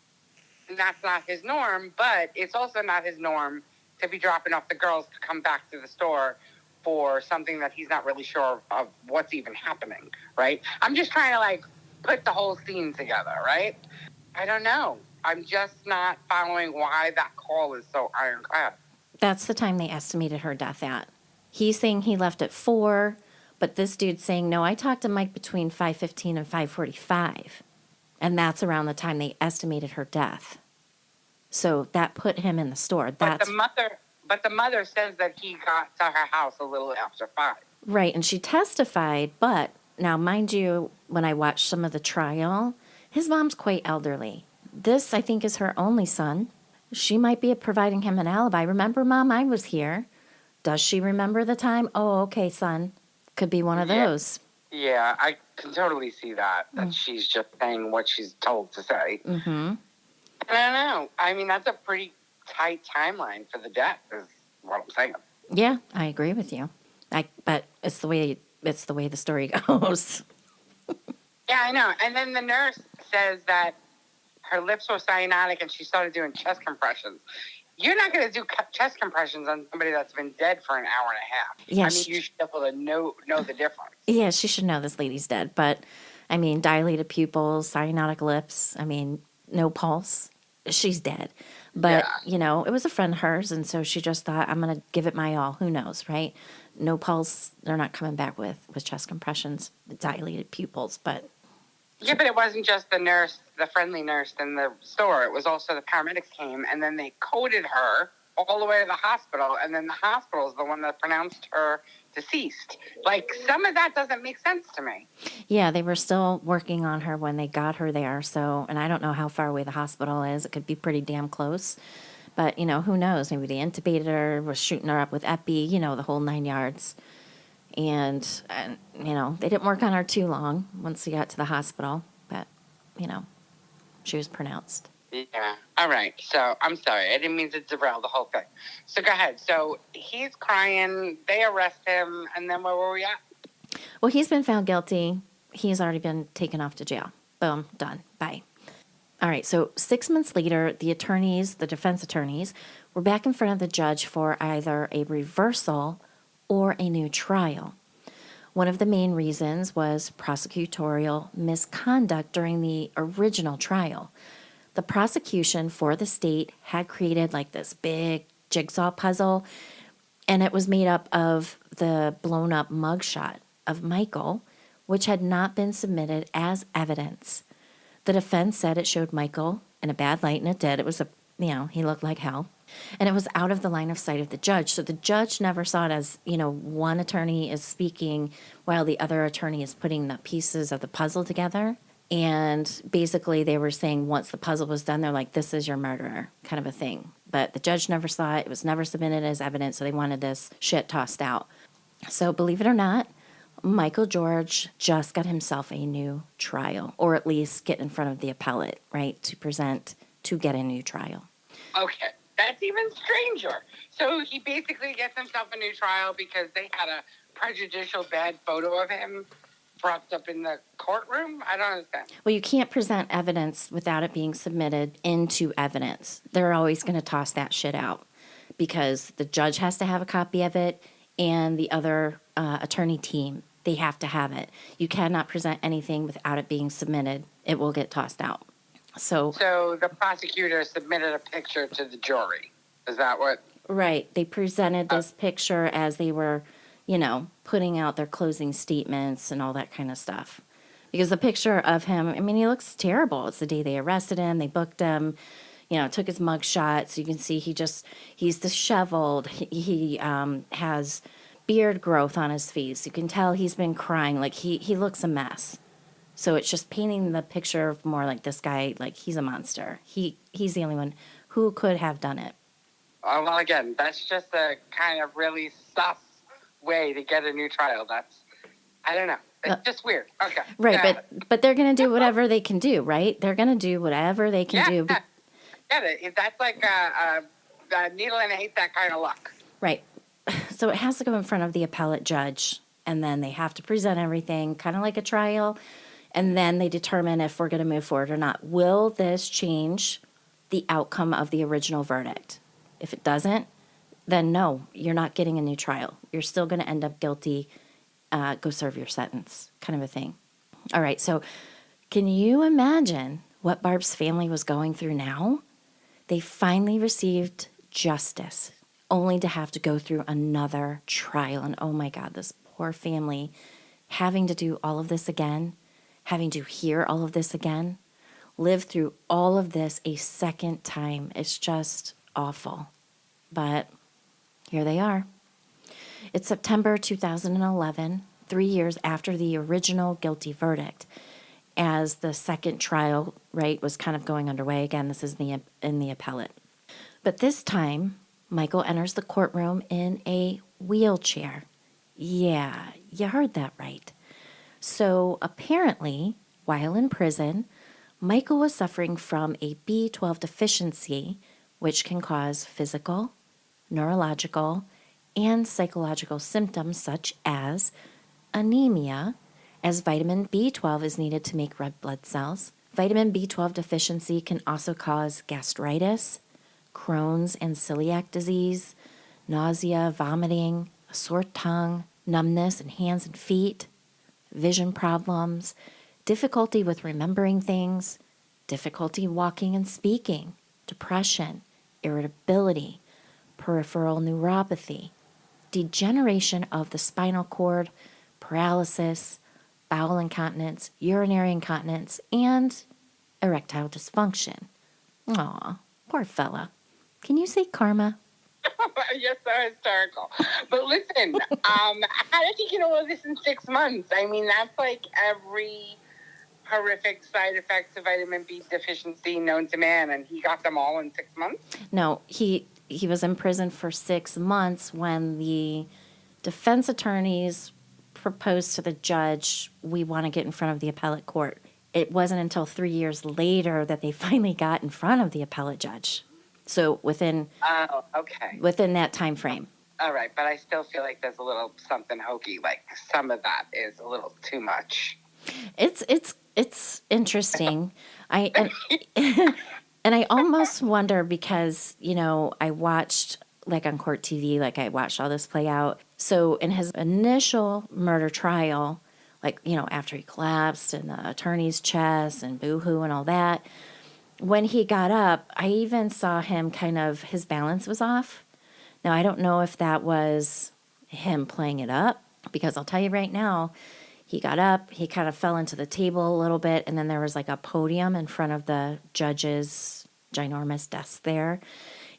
[SPEAKER 2] And that's not his norm, but it's also not his norm to be dropping off the girls to come back to the store for something that he's not really sure of what's even happening, right? I'm just trying to put the whole scene together, right? I don't know. I'm just not following why that call is so ironclad.
[SPEAKER 1] That's the time they estimated her death at. He's saying he left at 4, but this dude's saying, no, I talked to Mike between 5:15 and 5:45. And that's around the time they estimated her death. So that put him in the store.
[SPEAKER 2] But the mother says that he got to her house a little after 5.
[SPEAKER 1] Right, and she testified, but now, mind you, when I watched some of the trial, his mom's quite elderly. This, I think, is her only son. She might be providing him an alibi. Remember, Mom, I was here. Does she remember the time? Oh, okay, son. Could be one of those.
[SPEAKER 2] Yeah, I can totally see that she's just saying what she's told to say.
[SPEAKER 1] Mm-hmm.
[SPEAKER 2] I don't know. I mean, that's a pretty tight timeline for the death, is what I'm saying.
[SPEAKER 1] Yeah, I agree with you. But it's the way the story goes.
[SPEAKER 2] Yeah, I know. And then the nurse says that her lips were cyanotic and she started doing chest compressions. You're not going to do chest compressions on somebody that's been dead for an hour and a half.
[SPEAKER 1] Yeah,
[SPEAKER 2] I mean, you should be able to know the difference.
[SPEAKER 1] Yeah, she should know this lady's dead. But I mean, dilated pupils, cyanotic lips. I mean, no pulse. She's dead. But,
[SPEAKER 2] Yeah.
[SPEAKER 1] it was a friend of hers. And so she just thought, I'm going to give it my all. Who knows, right? No pulse. They're not coming back with chest compressions, dilated pupils. But
[SPEAKER 2] Yeah, but it wasn't just the nurse, the friendly nurse in the store. It was also the paramedics came, and then they coded her all the way to the hospital, and then the hospital is the one that pronounced her deceased. Like, some of that doesn't make sense to me.
[SPEAKER 1] yeah, they were still working on her when they got her there. So, and I don't know how far away the hospital is. It could be pretty damn close. But, who knows? Maybe they intubated her, was shooting her up with epi, the whole 9 yards. And they didn't work on her too long once we got to the hospital. But, she was pronounced.
[SPEAKER 2] Yeah. All right. So I'm sorry. I didn't mean to derail the whole thing. So go ahead. So he's crying. They arrest him. And then where were we at?
[SPEAKER 1] Well, he's been found guilty. He's already been taken off to jail. Boom, done. Bye. All right, so 6 months later, the defense attorneys, were back in front of the judge for either a reversal or a new trial. One of the main reasons was prosecutorial misconduct during the original trial. The prosecution for the state had created like this big jigsaw puzzle, and it was made up of the blown up mugshot of Michael, which had not been submitted as evidence. The defense said it showed Michael in a bad light, and it did. It was he looked like hell. And it was out of the line of sight of the judge. So the judge never saw it as, one attorney is speaking while the other attorney is putting the pieces of the puzzle together. And basically they were saying once the puzzle was done, they're like, this is your murderer, kind of a thing. But the judge never saw it. It was never submitted as evidence. So they wanted this shit tossed out. So believe it or not, Michael George just got himself a new trial, or at least get in front of the appellate, right, to get a new trial.
[SPEAKER 2] Okay. That's even stranger. So he basically gets himself a new trial because they had a prejudicial bad photo of him propped up in the courtroom? I don't understand.
[SPEAKER 1] Well, you can't present evidence without it being submitted into evidence. They're always going to toss that shit out because the judge has to have a copy of it and the other attorney team, they have to have it. You cannot present anything without it being submitted. It will get tossed out. So
[SPEAKER 2] the prosecutor submitted a picture to the jury. Is that what?
[SPEAKER 1] Right. They presented this picture as they were, putting out their closing statements and all that kind of stuff. Because the picture of him, I mean, he looks terrible. It's the day they arrested him. They booked him, took his mug shot. So you can see he's disheveled. He has beard growth on his face. You can tell he's been crying. Like he looks a mess. So it's just painting the picture of more like this guy, like he's a monster. He's the only one who could have done it.
[SPEAKER 2] Well, again, that's just a kind of really sus way to get a new trial. I don't know. It's just weird. Okay.
[SPEAKER 1] Right, but they're going to do whatever they can do, right? They're going to do whatever they can do.
[SPEAKER 2] Get it. That's like a needle in a haystack kind of luck.
[SPEAKER 1] Right. So it has to go in front of the appellate judge, and then they have to present everything, kind of like a trial, and then they determine if we're going to move forward or not. Will this change the outcome of the original verdict? If it doesn't, then no, you're not getting a new trial. You're still going to end up guilty. Go serve your sentence, kind of a thing. All right, so can you imagine what Barb's family was going through now? They finally received justice, only to have to go through another trial. And oh my God, this poor family having to do all of this again, having to hear all of this again, live through all of this a second time. It's just awful. But here they are. It's September 2011, 3 years after the original guilty verdict, as the second trial, right, was kind of going underway. Again, this is in the appellate. But this time, Michael enters the courtroom in a wheelchair. Yeah, you heard that right. So apparently, while in prison, Michael was suffering from a B12 deficiency, which can cause physical, neurological, and psychological symptoms such as anemia, as vitamin B12 is needed to make red blood cells. Vitamin B12 deficiency can also cause gastritis, Crohn's and celiac disease, nausea, vomiting, a sore tongue, numbness in hands and feet, vision problems, difficulty with remembering things, difficulty walking and speaking, depression, irritability, peripheral neuropathy, degeneration of the spinal cord, paralysis, bowel incontinence, urinary incontinence, and erectile dysfunction. Aw, poor fella. Can you say karma?
[SPEAKER 2] You're so hysterical. But listen, how did he get all of this in 6 months? I mean, that's like every horrific side effects of vitamin B deficiency known to man, and he got them all in 6 months?
[SPEAKER 1] No, he was in prison for 6 months when the defense attorneys proposed to the judge, we want to get in front of the appellate court. It wasn't until 3 years later that they finally got in front of the appellate judge. So within that time frame.
[SPEAKER 2] All right, but I still feel like there's a little something hokey. Like some of that is a little too much.
[SPEAKER 1] It's interesting. And I almost wonder because, I watched like on court TV, like I watched all this play out. So in his initial murder trial, like, after he collapsed in the attorney's chest and boo-hoo and all that, when he got up, I even saw him his balance was off. Now, I don't know if that was him playing it up, because I'll tell you right now, he got up, he kind of fell into the table a little bit, and then there was like a podium in front of the judge's ginormous desk there.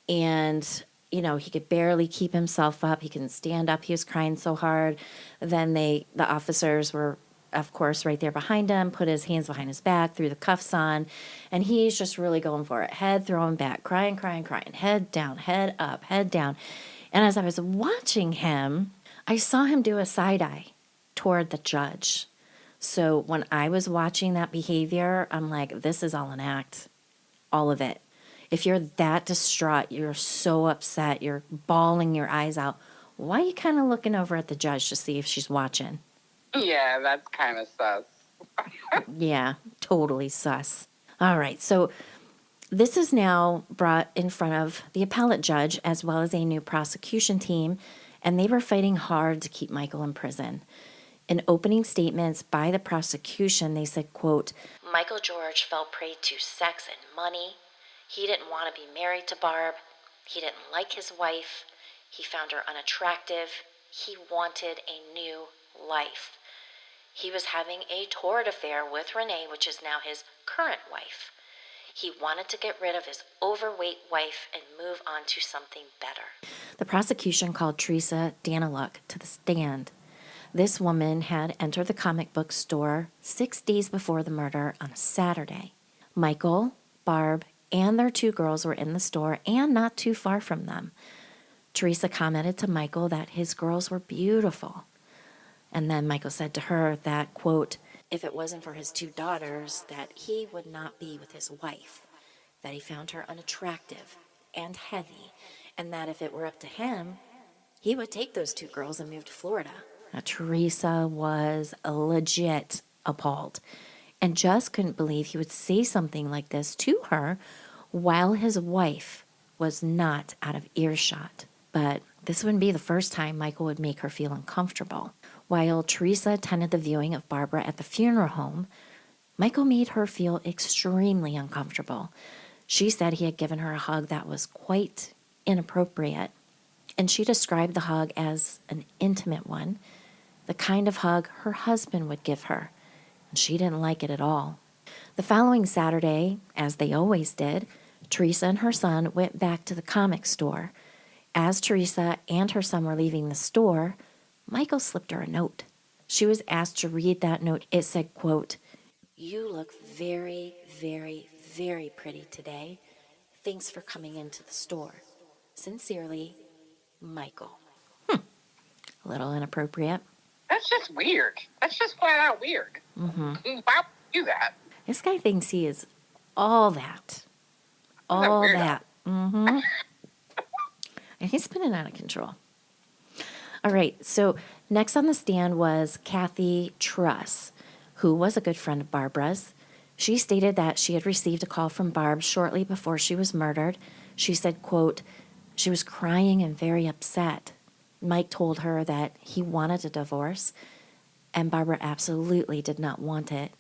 [SPEAKER 1] And, he could barely keep himself up. He couldn't stand up. He was crying so hard. Then the officers were, of course, right there behind him, put his hands behind his back, threw the cuffs on, and he's just really going for it. Head thrown back, crying, head down, head up, head down. And as I was watching him, I saw him do a side eye toward the judge. So when I was watching that behavior, I'm like, this is all an act, all of it. If you're that distraught, you're so upset, you're bawling your eyes out, why are you kind of looking over at the judge to see if she's watching?
[SPEAKER 2] Yeah, that's kind of sus.
[SPEAKER 1] Yeah, totally sus. All right, so this is now brought in front of the appellate judge as well as a new prosecution team, and they were fighting hard to keep Michael in prison. In opening statements by the prosecution, they said, quote, Michael George fell prey to sex and money. He didn't want to be married to Barb. He didn't like his wife. He found her unattractive. He wanted a new life. He was having a torrid affair with Renee, which is now his current wife. He wanted to get rid of his overweight wife and move on to something better. The prosecution called Teresa Daniluk to the stand. This woman had entered the comic book store 6 days before the murder on a Saturday. Michael, Barb, and their 2 girls were in the store and not too far from them. Teresa commented to Michael that his girls were beautiful. And then Michael said to her that, quote, if it wasn't for his 2 daughters, that he would not be with his wife, that he found her unattractive and heavy, and that if it were up to him, he would take those 2 girls and move to Florida. Now, Teresa was legit appalled and just couldn't believe he would say something like this to her while his wife was not out of earshot. But this wouldn't be the first time Michael would make her feel uncomfortable. While Teresa attended the viewing of Barbara at the funeral home, Michael made her feel extremely uncomfortable. She said he had given her a hug that was quite inappropriate, and she described the hug as an intimate one, the kind of hug her husband would give her, and she didn't like it at all. The following Saturday, as they always did, Teresa and her son went back to the comic store. As Teresa and her son were leaving the store, Michael slipped her a note. She was asked to read that note. It said, quote, you look very, very, very pretty today. Thanks for coming into the store. Sincerely, Michael. A little inappropriate.
[SPEAKER 2] That's just weird. That's just flat out weird.
[SPEAKER 1] Mm-hmm.
[SPEAKER 2] Why would you do that?
[SPEAKER 1] This guy thinks he is all that. All that. Mm-hmm. And he's spinning out of control. All right, so next on the stand was Kathy Truss, who was a good friend of Barbara's. She stated that she had received a call from Barb shortly before she was murdered. She said, quote, she was crying and very upset. Mike told her that he wanted a divorce, and Barbara absolutely did not want it.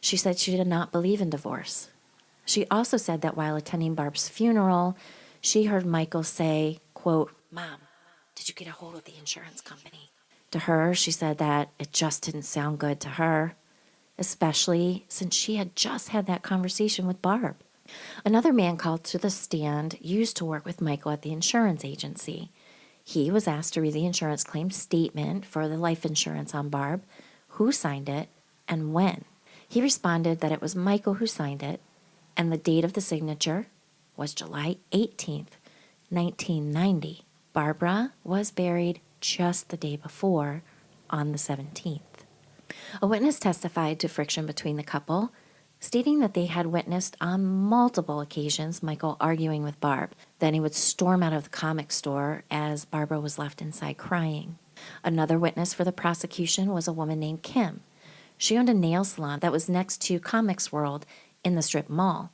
[SPEAKER 1] She said she did not believe in divorce. She also said that while attending Barb's funeral, she heard Michael say, quote, Mom, did you get a hold of the insurance company? To her, she said that it just didn't sound good to her, especially since she had just had that conversation with Barb. Another man called to the stand used to work with Michael at the insurance agency. He was asked to read the insurance claim statement for the life insurance on Barb, who signed it, and when. He responded that it was Michael who signed it, and the date of the signature was July 18th, 1990. Barbara was buried just the day before, on the 17th. A witness testified to friction between the couple, stating that they had witnessed on multiple occasions Michael arguing with Barb. Then he would storm out of the comic store as Barbara was left inside crying. Another witness for the prosecution was a woman named Kim. She owned a nail salon that was next to Comics World in the strip mall.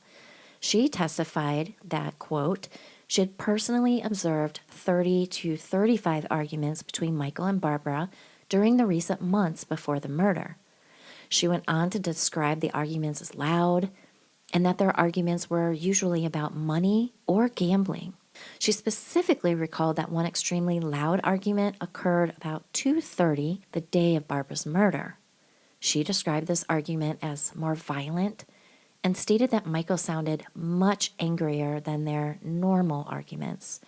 [SPEAKER 1] She testified that, quote, she had personally observed 30 to 35 arguments between Michael and Barbara during the recent months before the murder. She went on to describe the arguments as loud and that their arguments were usually about money or gambling. She specifically recalled that one extremely loud argument occurred about 2:30 the day of Barbara's murder. She described this argument as more violent and stated that Michael sounded much angrier than their normal arguments.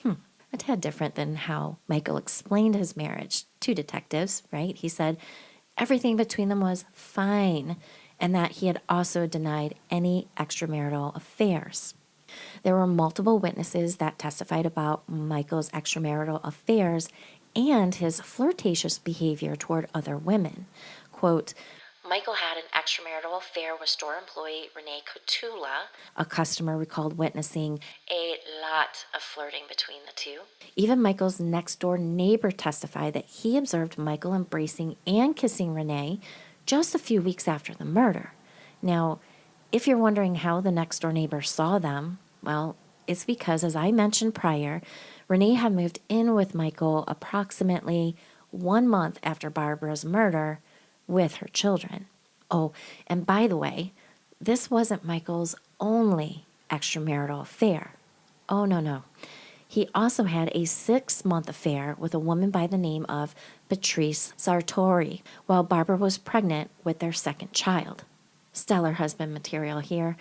[SPEAKER 1] A tad different than how Michael explained his marriage to detectives, right? He said everything between them was fine and that he had also denied any extramarital affairs. There were multiple witnesses that testified about Michael's extramarital affairs and his flirtatious behavior toward other women. Quote, Michael had an extramarital affair with store employee Renee Cotula. A customer recalled witnessing a lot of flirting between the two. Even Michael's next-door neighbor testified that he observed Michael embracing and kissing Renee just a few weeks after the murder. Now, if you're wondering how the next-door neighbor saw them, well, it's because, as I mentioned prior, Renee had moved in with Michael approximately 1 month after Barbara's murder with her children. Oh, and by the way, this wasn't Michael's only extramarital affair. Oh, no. He also had a 6-month affair with a woman by the name of Patrice Sartori while Barbara was pregnant with their second child. Stellar husband material here.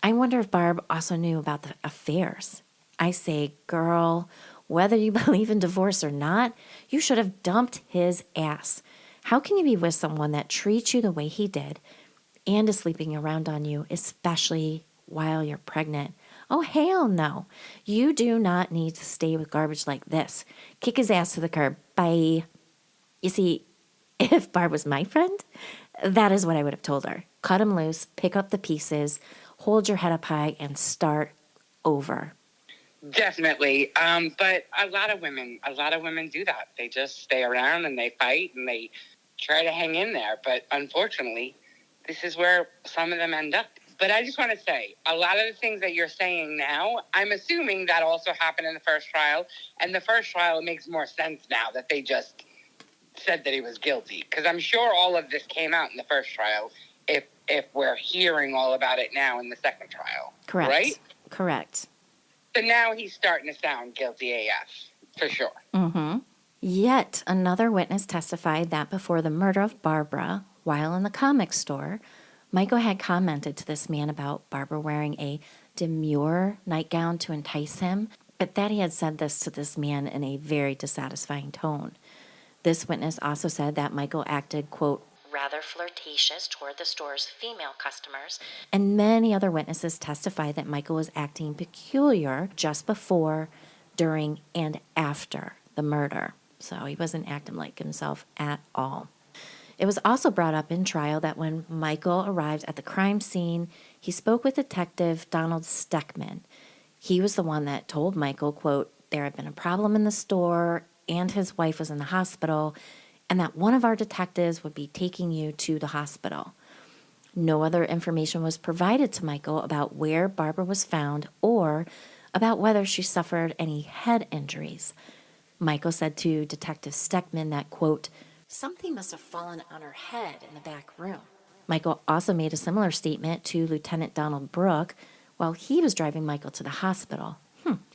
[SPEAKER 1] I wonder if Barb also knew about the affairs. I say, girl, whether you believe in divorce or not, you should have dumped his ass. How can you be with someone that treats you the way he did and is sleeping around on you, especially while you're pregnant? Oh, hell no. You do not need to stay with garbage like this. Kick his ass to the curb. Bye. You see, if Barb was my friend, that is what I would have told her. Cut him loose, pick up the pieces, hold your head up high, and start over.
[SPEAKER 2] Definitely. But a lot of women do that. They just stay around and they fight and they try to hang in there. But unfortunately, this is where some of them end up. But I just want to say, a lot of the things that you're saying now, I'm assuming that also happened in the first trial. And the first trial, it makes more sense now that they just said that he was guilty. Because I'm sure all of this came out in the first trial if we're hearing all about it now in the second trial.
[SPEAKER 1] Correct.
[SPEAKER 2] Right?
[SPEAKER 1] Correct.
[SPEAKER 2] So now he's starting to sound guilty AF, for sure.
[SPEAKER 1] Mm-hmm. Yet another witness testified that before the murder of Barbara, while in the comic store, Michael had commented to this man about Barbara wearing a demure nightgown to entice him, but that he had said this to this man in a very dissatisfying tone. This witness also said that Michael acted, quote, rather flirtatious toward the store's female customers, and many other witnesses testified that Michael was acting peculiar just before, during, and after the murder. So he wasn't acting like himself at all. It was also brought up in trial that when Michael arrived at the crime scene, he spoke with Detective Donald Steckman. He was the one that told Michael, quote, there had been a problem in the store and his wife was in the hospital, and that one of our detectives would be taking you to the hospital. No other information was provided to Michael about where Barbara was found or about whether she suffered any head injuries. Michael said to Detective Steckman that, quote, something must have fallen on her head in the back room. Michael also made a similar statement to Lieutenant Donald Brooke while he was driving Michael to the hospital.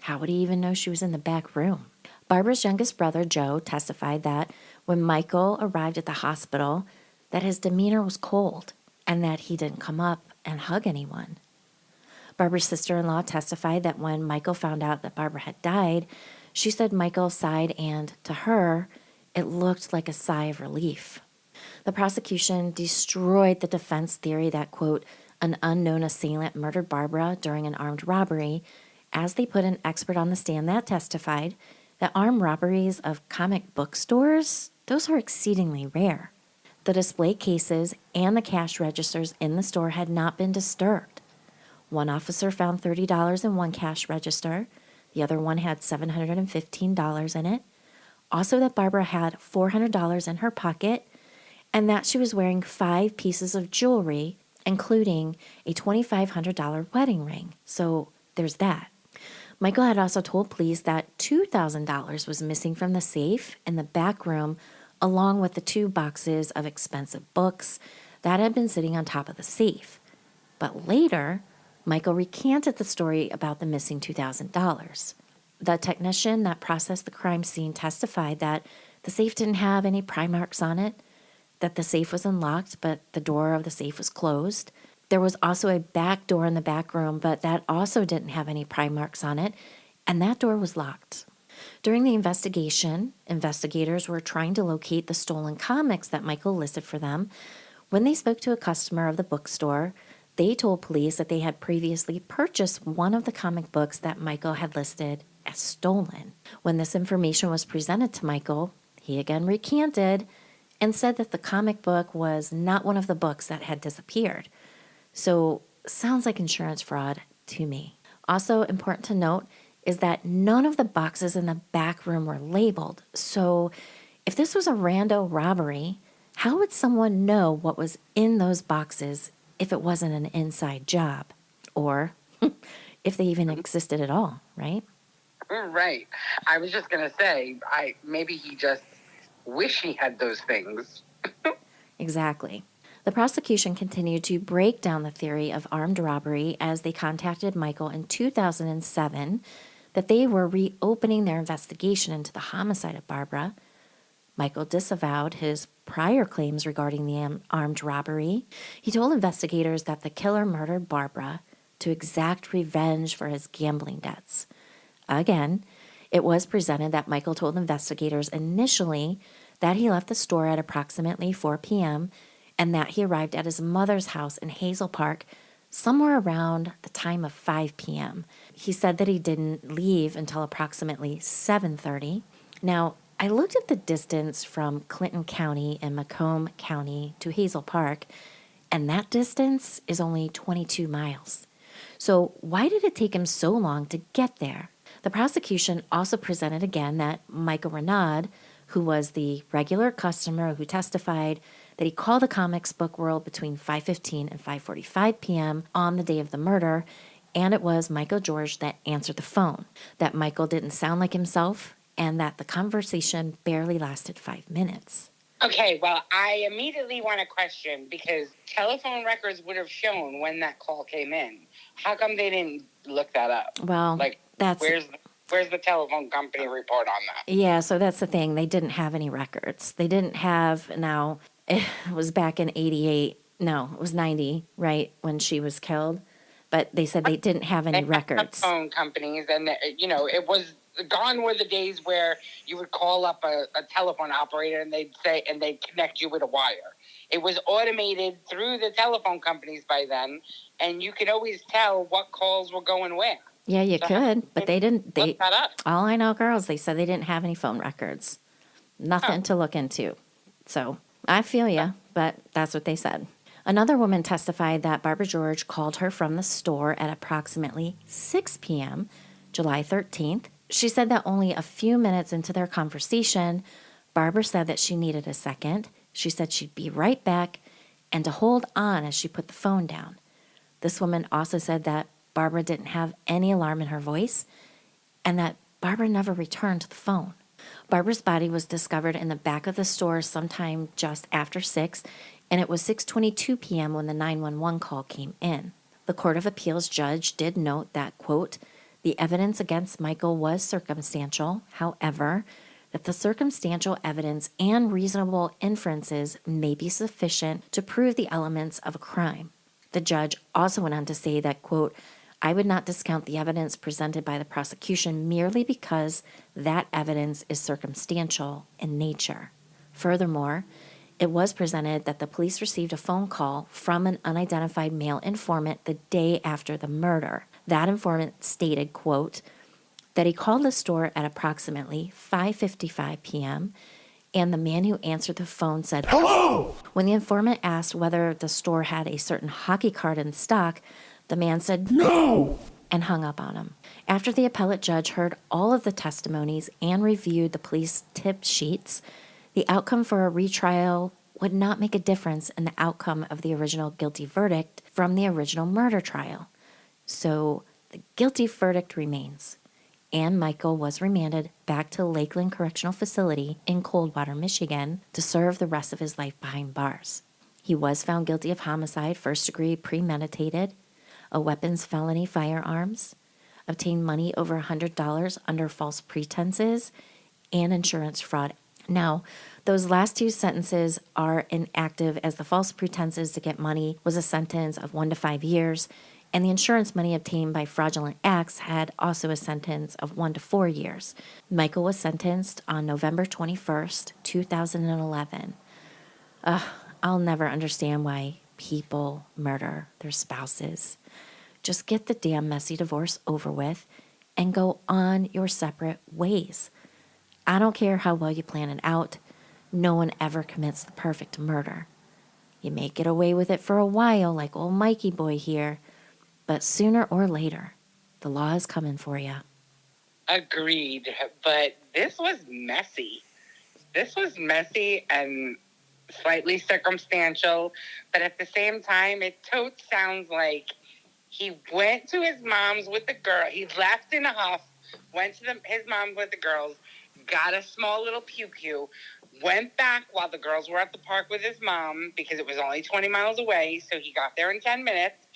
[SPEAKER 1] How would he even know she was in the back room? Barbara's youngest brother, Joe, testified that when Michael arrived at the hospital, that his demeanor was cold and that he didn't come up and hug anyone. Barbara's sister-in-law testified that when Michael found out that Barbara had died, she said Michael sighed and, to her, it looked like a sigh of relief. The prosecution destroyed the defense theory that, quote, an unknown assailant murdered Barbara during an armed robbery, as they put an expert on the stand that testified that armed robberies of comic book stores, those are exceedingly rare. The display cases and the cash registers in the store had not been disturbed. One officer found $30 in one cash register. The other one had $715 in it. Also that Barbara had $400 in her pocket and that she was wearing 5 pieces of jewelry, including a $2,500 wedding ring. So there's that. Michael had also told police that $2,000 was missing from the safe in the back room, along with the 2 boxes of expensive books that had been sitting on top of the safe. But later, Michael recanted the story about the missing $2,000. The technician that processed the crime scene testified that the safe didn't have any pry marks on it, that the safe was unlocked, but the door of the safe was closed. There was also a back door in the back room, but that also didn't have any pry marks on it, and that door was locked. During the investigation, investigators were trying to locate the stolen comics that Michael listed for them. When they spoke to a customer of the bookstore, they told police that they had previously purchased one of the comic books that Michael had listed as stolen. When this information was presented to Michael, he again recanted and said that the comic book was not one of the books that had disappeared. So, sounds like insurance fraud to me. Also important to note is that none of the boxes in the back room were labeled. So, if this was a rando robbery, how would someone know what was in those boxes if it wasn't an inside job? Or if they even existed at all, right?
[SPEAKER 2] Right. I was just going to say, maybe he just wish he had those things.
[SPEAKER 1] Exactly. The prosecution continued to break down the theory of armed robbery as they contacted Michael in 2007 that they were reopening their investigation into the homicide of Barbara. Michael disavowed his prior claims regarding the armed robbery. He told investigators that the killer murdered Barbara to exact revenge for his gambling debts. Again, it was presented that Michael told investigators initially that he left the store at approximately 4 p.m. and that he arrived at his mother's house in Hazel Park somewhere around the time of 5 p.m. He said that he didn't leave until approximately 7:30. Now, I looked at the distance from Clinton County and Macomb County to Hazel Park, and that distance is only 22 miles. So why did it take him so long to get there? The prosecution also presented again that Michael Renaud, who was the regular customer who testified that he called the comics book world between 5:15 and 5:45 p.m. on the day of the murder, and it was Michael George that answered the phone, that Michael didn't sound like himself, and that the conversation barely lasted 5 minutes.
[SPEAKER 2] Okay, well, I immediately want to question, because telephone records would have shown when that call came in. How come they didn't look that up?
[SPEAKER 1] Well,
[SPEAKER 2] where's the telephone company report on that?
[SPEAKER 1] Yeah, so that's the thing. They didn't have any records. They didn't have, now, it was back in 88. No, it was 90, right, when she was killed. But they said they didn't have any records.
[SPEAKER 2] Phone companies, and it was gone were the days where you would call up a telephone operator and they'd connect you with a wire. It was automated through the telephone companies by then, and you could always tell what calls were going where.
[SPEAKER 1] Yeah, you could, but they didn't.
[SPEAKER 2] Look that up.
[SPEAKER 1] All I know, girls, they said they didn't have any phone records. Nothing to look into. So I feel you, but that's what they said. Another woman testified that Barbara George called her from the store at approximately 6 p.m., July 13th, She said that only a few minutes into their conversation, Barbara said that she needed a second. She said she'd be right back and to hold on as she put the phone down. This woman also said that Barbara didn't have any alarm in her voice and that Barbara never returned to the phone. Barbara's body was discovered in the back of the store sometime just after 6, and it was 6:22 p.m. when the 911 call came in. The Court of Appeals judge did note that, quote, the evidence against Michael was circumstantial, however, that the circumstantial evidence and reasonable inferences may be sufficient to prove the elements of a crime. The judge also went on to say that, quote, I would not discount the evidence presented by the prosecution merely because that evidence is circumstantial in nature. Furthermore, it was presented that the police received a phone call from an unidentified male informant the day after the murder. That informant stated, quote, that he called the store at approximately 5:55 p.m., and the man who answered the phone said,
[SPEAKER 3] Hello!
[SPEAKER 1] When the informant asked whether the store had a certain hockey card in stock, the man said,
[SPEAKER 3] No!
[SPEAKER 1] and hung up on him. After the appellate judge heard all of the testimonies and reviewed the police tip sheets, the outcome for a retrial would not make a difference in the outcome of the original guilty verdict from the original murder trial. So the guilty verdict remains, and Michael was remanded back to Lakeland Correctional Facility in Coldwater, Michigan, to serve the rest of his life behind bars. He was found guilty of homicide, first degree premeditated, a weapons felony, firearms, obtained money over $100 under false pretenses, and insurance fraud. Now, those last two sentences are inactive, as the false pretenses to get money was a sentence of 1 to 5 years, and the insurance money obtained by fraudulent acts had also a sentence of 1 to 4 years. Michael was sentenced on November 21st, 2011. I'll never understand why people murder their spouses. Just get the damn messy divorce over with and go on your separate ways. I don't care how well you plan it out. No one ever commits the perfect murder. You may get away with it for a while, like old Mikey boy here, but sooner or later, the law is coming for you.
[SPEAKER 2] Agreed, but this was messy. This was messy and slightly circumstantial, but at the same time, it totes sounds like he went to his mom's with the girl. He left in a huff, went to his mom with the girls, got a small little pew-pew, went back while the girls were at the park with his mom because it was only 20 miles away, so he got there in 10 minutes,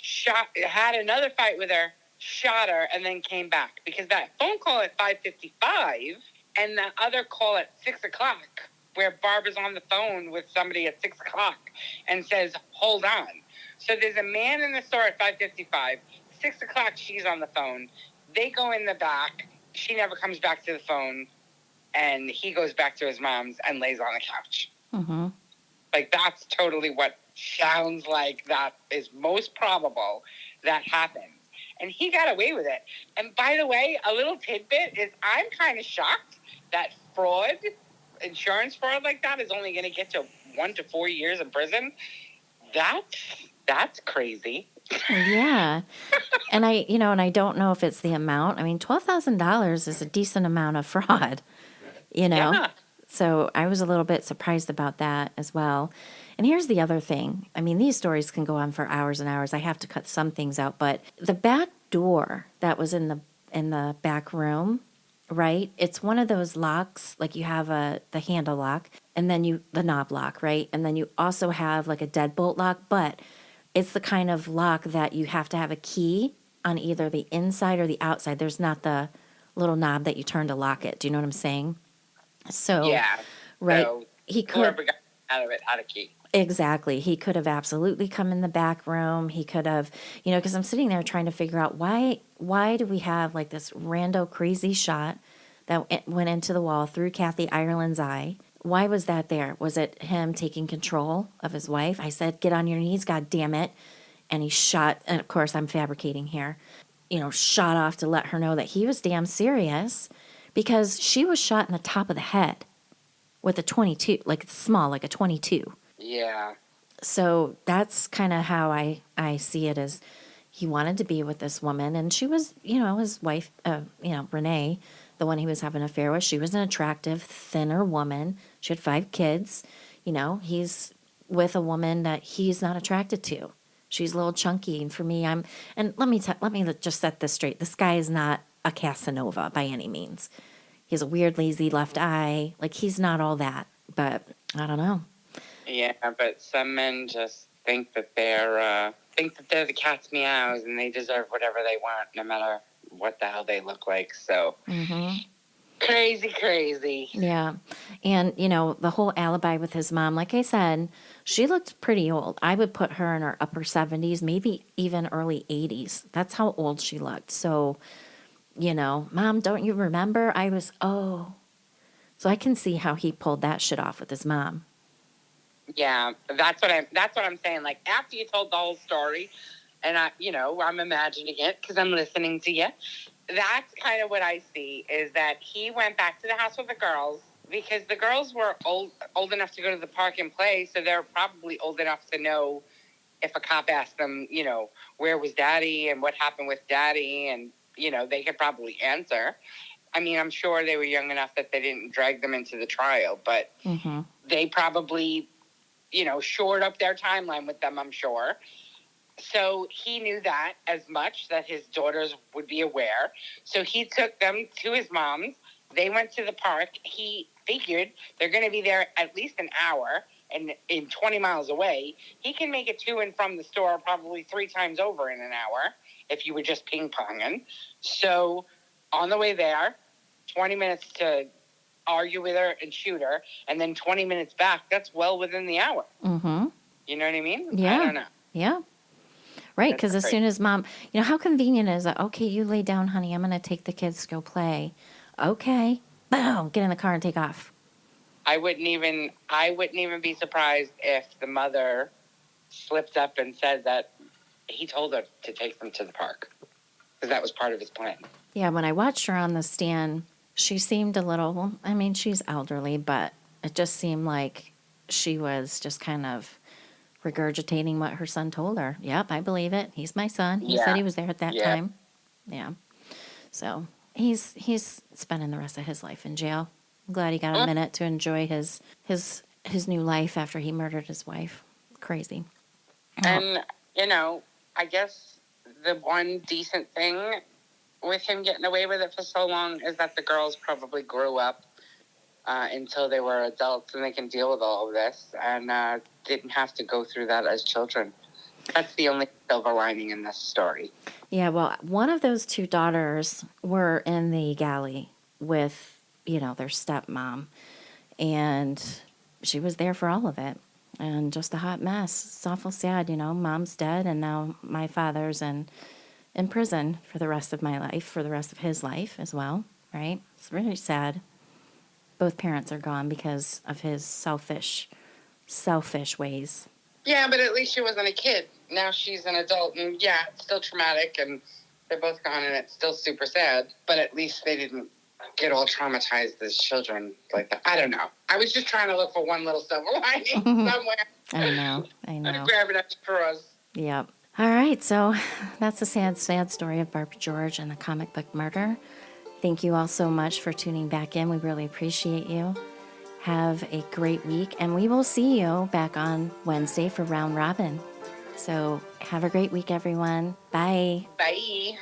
[SPEAKER 2] had another fight with her, shot her, and then came back. Because that phone call at 5:55 and the other call at 6 o'clock, where Barbara's on the phone with somebody at 6 o'clock and says, hold on. So there's a man in the store at 5:55. 6 o'clock, she's on the phone. They go in the back. She never comes back to the phone. And he goes back to his mom's and lays on the couch.
[SPEAKER 1] Mm-hmm.
[SPEAKER 2] Like, that's totally what sounds like that is most probable that happened. And he got away with it. And by the way, a little tidbit is I'm kind of shocked that insurance fraud like that is only going to get to 1 to 4 years in prison. That's crazy.
[SPEAKER 1] Yeah. And I don't know if it's the amount. I mean, $12,000 is a decent amount of fraud,
[SPEAKER 2] Yeah.
[SPEAKER 1] So I was a little bit surprised about that as well. And here's the other thing. I mean, these stories can go on for hours and hours. I have to cut some things out, but the back door that was in the back room, right? It's one of those locks, like you have the handle lock and then the knob lock, right? And then you also have like a deadbolt lock, but it's the kind of lock that you have to have a key on either the inside or the outside. There's not the little knob that you turn to lock it. Do you know what I'm saying? So,
[SPEAKER 2] Yeah.
[SPEAKER 1] right.
[SPEAKER 2] So
[SPEAKER 1] He could.
[SPEAKER 2] whoever got out of it had a key.
[SPEAKER 1] Exactly. He could have absolutely come in the back room. He could have, because I'm sitting there trying to figure out why do we have like this rando crazy shot that went into the wall through Kathy Ireland's eye? Why was that there? Was it him taking control of his wife? I said, get on your knees, God damn it. And he shot, and of course I'm fabricating here, shot off to let her know that he was damn serious because she was shot in the top of the head with a 22, like it's small, like a 22.
[SPEAKER 2] Yeah.
[SPEAKER 1] So that's kind of how I see it, as he wanted to be with this woman, and she was, his wife, Renee, the one he was having an affair with. She was an attractive, thinner woman. She had 5 kids. You know, he's with a woman that he's not attracted to. She's a little chunky, and for me, and let me just set this straight. This guy is not a Casanova by any means. He has a weird, lazy left eye. Like, he's not all that. But I don't know.
[SPEAKER 2] Yeah, but some men just think that they're the cat's meows and they deserve whatever they want, no matter what the hell they look like. So crazy.
[SPEAKER 1] Yeah. And, you know, the whole alibi with his mom, like I said, she looked pretty old. I would put her in her upper 70s, maybe even early 80s. That's how old she looked. So, you know, Mom, don't you remember? So I can see how he pulled that shit off with his mom.
[SPEAKER 2] Yeah, that's what I'm saying. Like, after you told the whole story, and I'm imagining it because I'm listening to you. That's kind of what I see, is that he went back to the house with the girls because the girls were old enough to go to the park and play, so they're probably old enough to know if a cop asked them, you know, where was Daddy and what happened with Daddy, and, you know, they could probably answer. I mean, I'm sure they were young enough that they didn't drag them into the trial, but they probably, you know, shored up their timeline with them, I'm sure. So he knew that as much, that his daughters would be aware. So he took them to his mom's. They went to the park. He figured they're going to be there at least an hour, and in 20 miles away, he can make it to and from the store probably 3 times over in an hour if you were just ping-ponging. So on the way there, 20 minutes to argue with her and shoot her, and then 20 minutes back, that's well within the hour.
[SPEAKER 1] Mm-hmm.
[SPEAKER 2] You know what I mean?
[SPEAKER 1] Yeah.
[SPEAKER 2] I don't know.
[SPEAKER 1] Yeah. Right, because as soon as Mom, you know, how convenient is it? Okay, you lay down, honey. I'm going to take the kids to go play. Okay. Boom. Get in the car and take off.
[SPEAKER 2] I wouldn't even be surprised if the mother slipped up and said that he told her to take them to the park, because that was part of his plan.
[SPEAKER 1] Yeah, when I watched her on the stand, she seemed a little, well, I mean, she's elderly, but it just seemed like she was just kind of regurgitating what her son told her. Yep, I believe it. He's my son. He said he was there at that time. Yeah. So he's spending the rest of his life in jail. I'm glad he got a minute to enjoy his new life after he murdered his wife. Crazy.
[SPEAKER 2] And, you know, I guess the one decent thing with him getting away with it for so long is that the girls probably grew up until they were adults and they can deal with all of this and didn't have to go through that as children. That's the only silver lining in this story.
[SPEAKER 1] Yeah, well, one of those 2 daughters were in the galley with, you know, their stepmom, and she was there for all of it, and just a hot mess. It's awful sad, you know. Mom's dead, and now my father's in prison for the rest of my life, for the rest of his life as well, right? It's really sad. Both parents are gone because of his selfish ways.
[SPEAKER 2] Yeah, but at least she wasn't a kid. Now she's an adult, and yeah, it's still traumatic, and they're both gone, and it's still super sad. But at least they didn't get all traumatized as children like that. I don't know. I was just trying to look for one little silver lining somewhere.
[SPEAKER 1] I know.
[SPEAKER 2] I'm grabbing up for us.
[SPEAKER 1] Yep. All right, so that's a sad story of Barbara George and the comic book murder. Thank you all so much for tuning back in. We really appreciate you. Have a great week, and we will see you back on Wednesday for Round Robin. So have a great week, everyone. Bye.
[SPEAKER 2] Bye.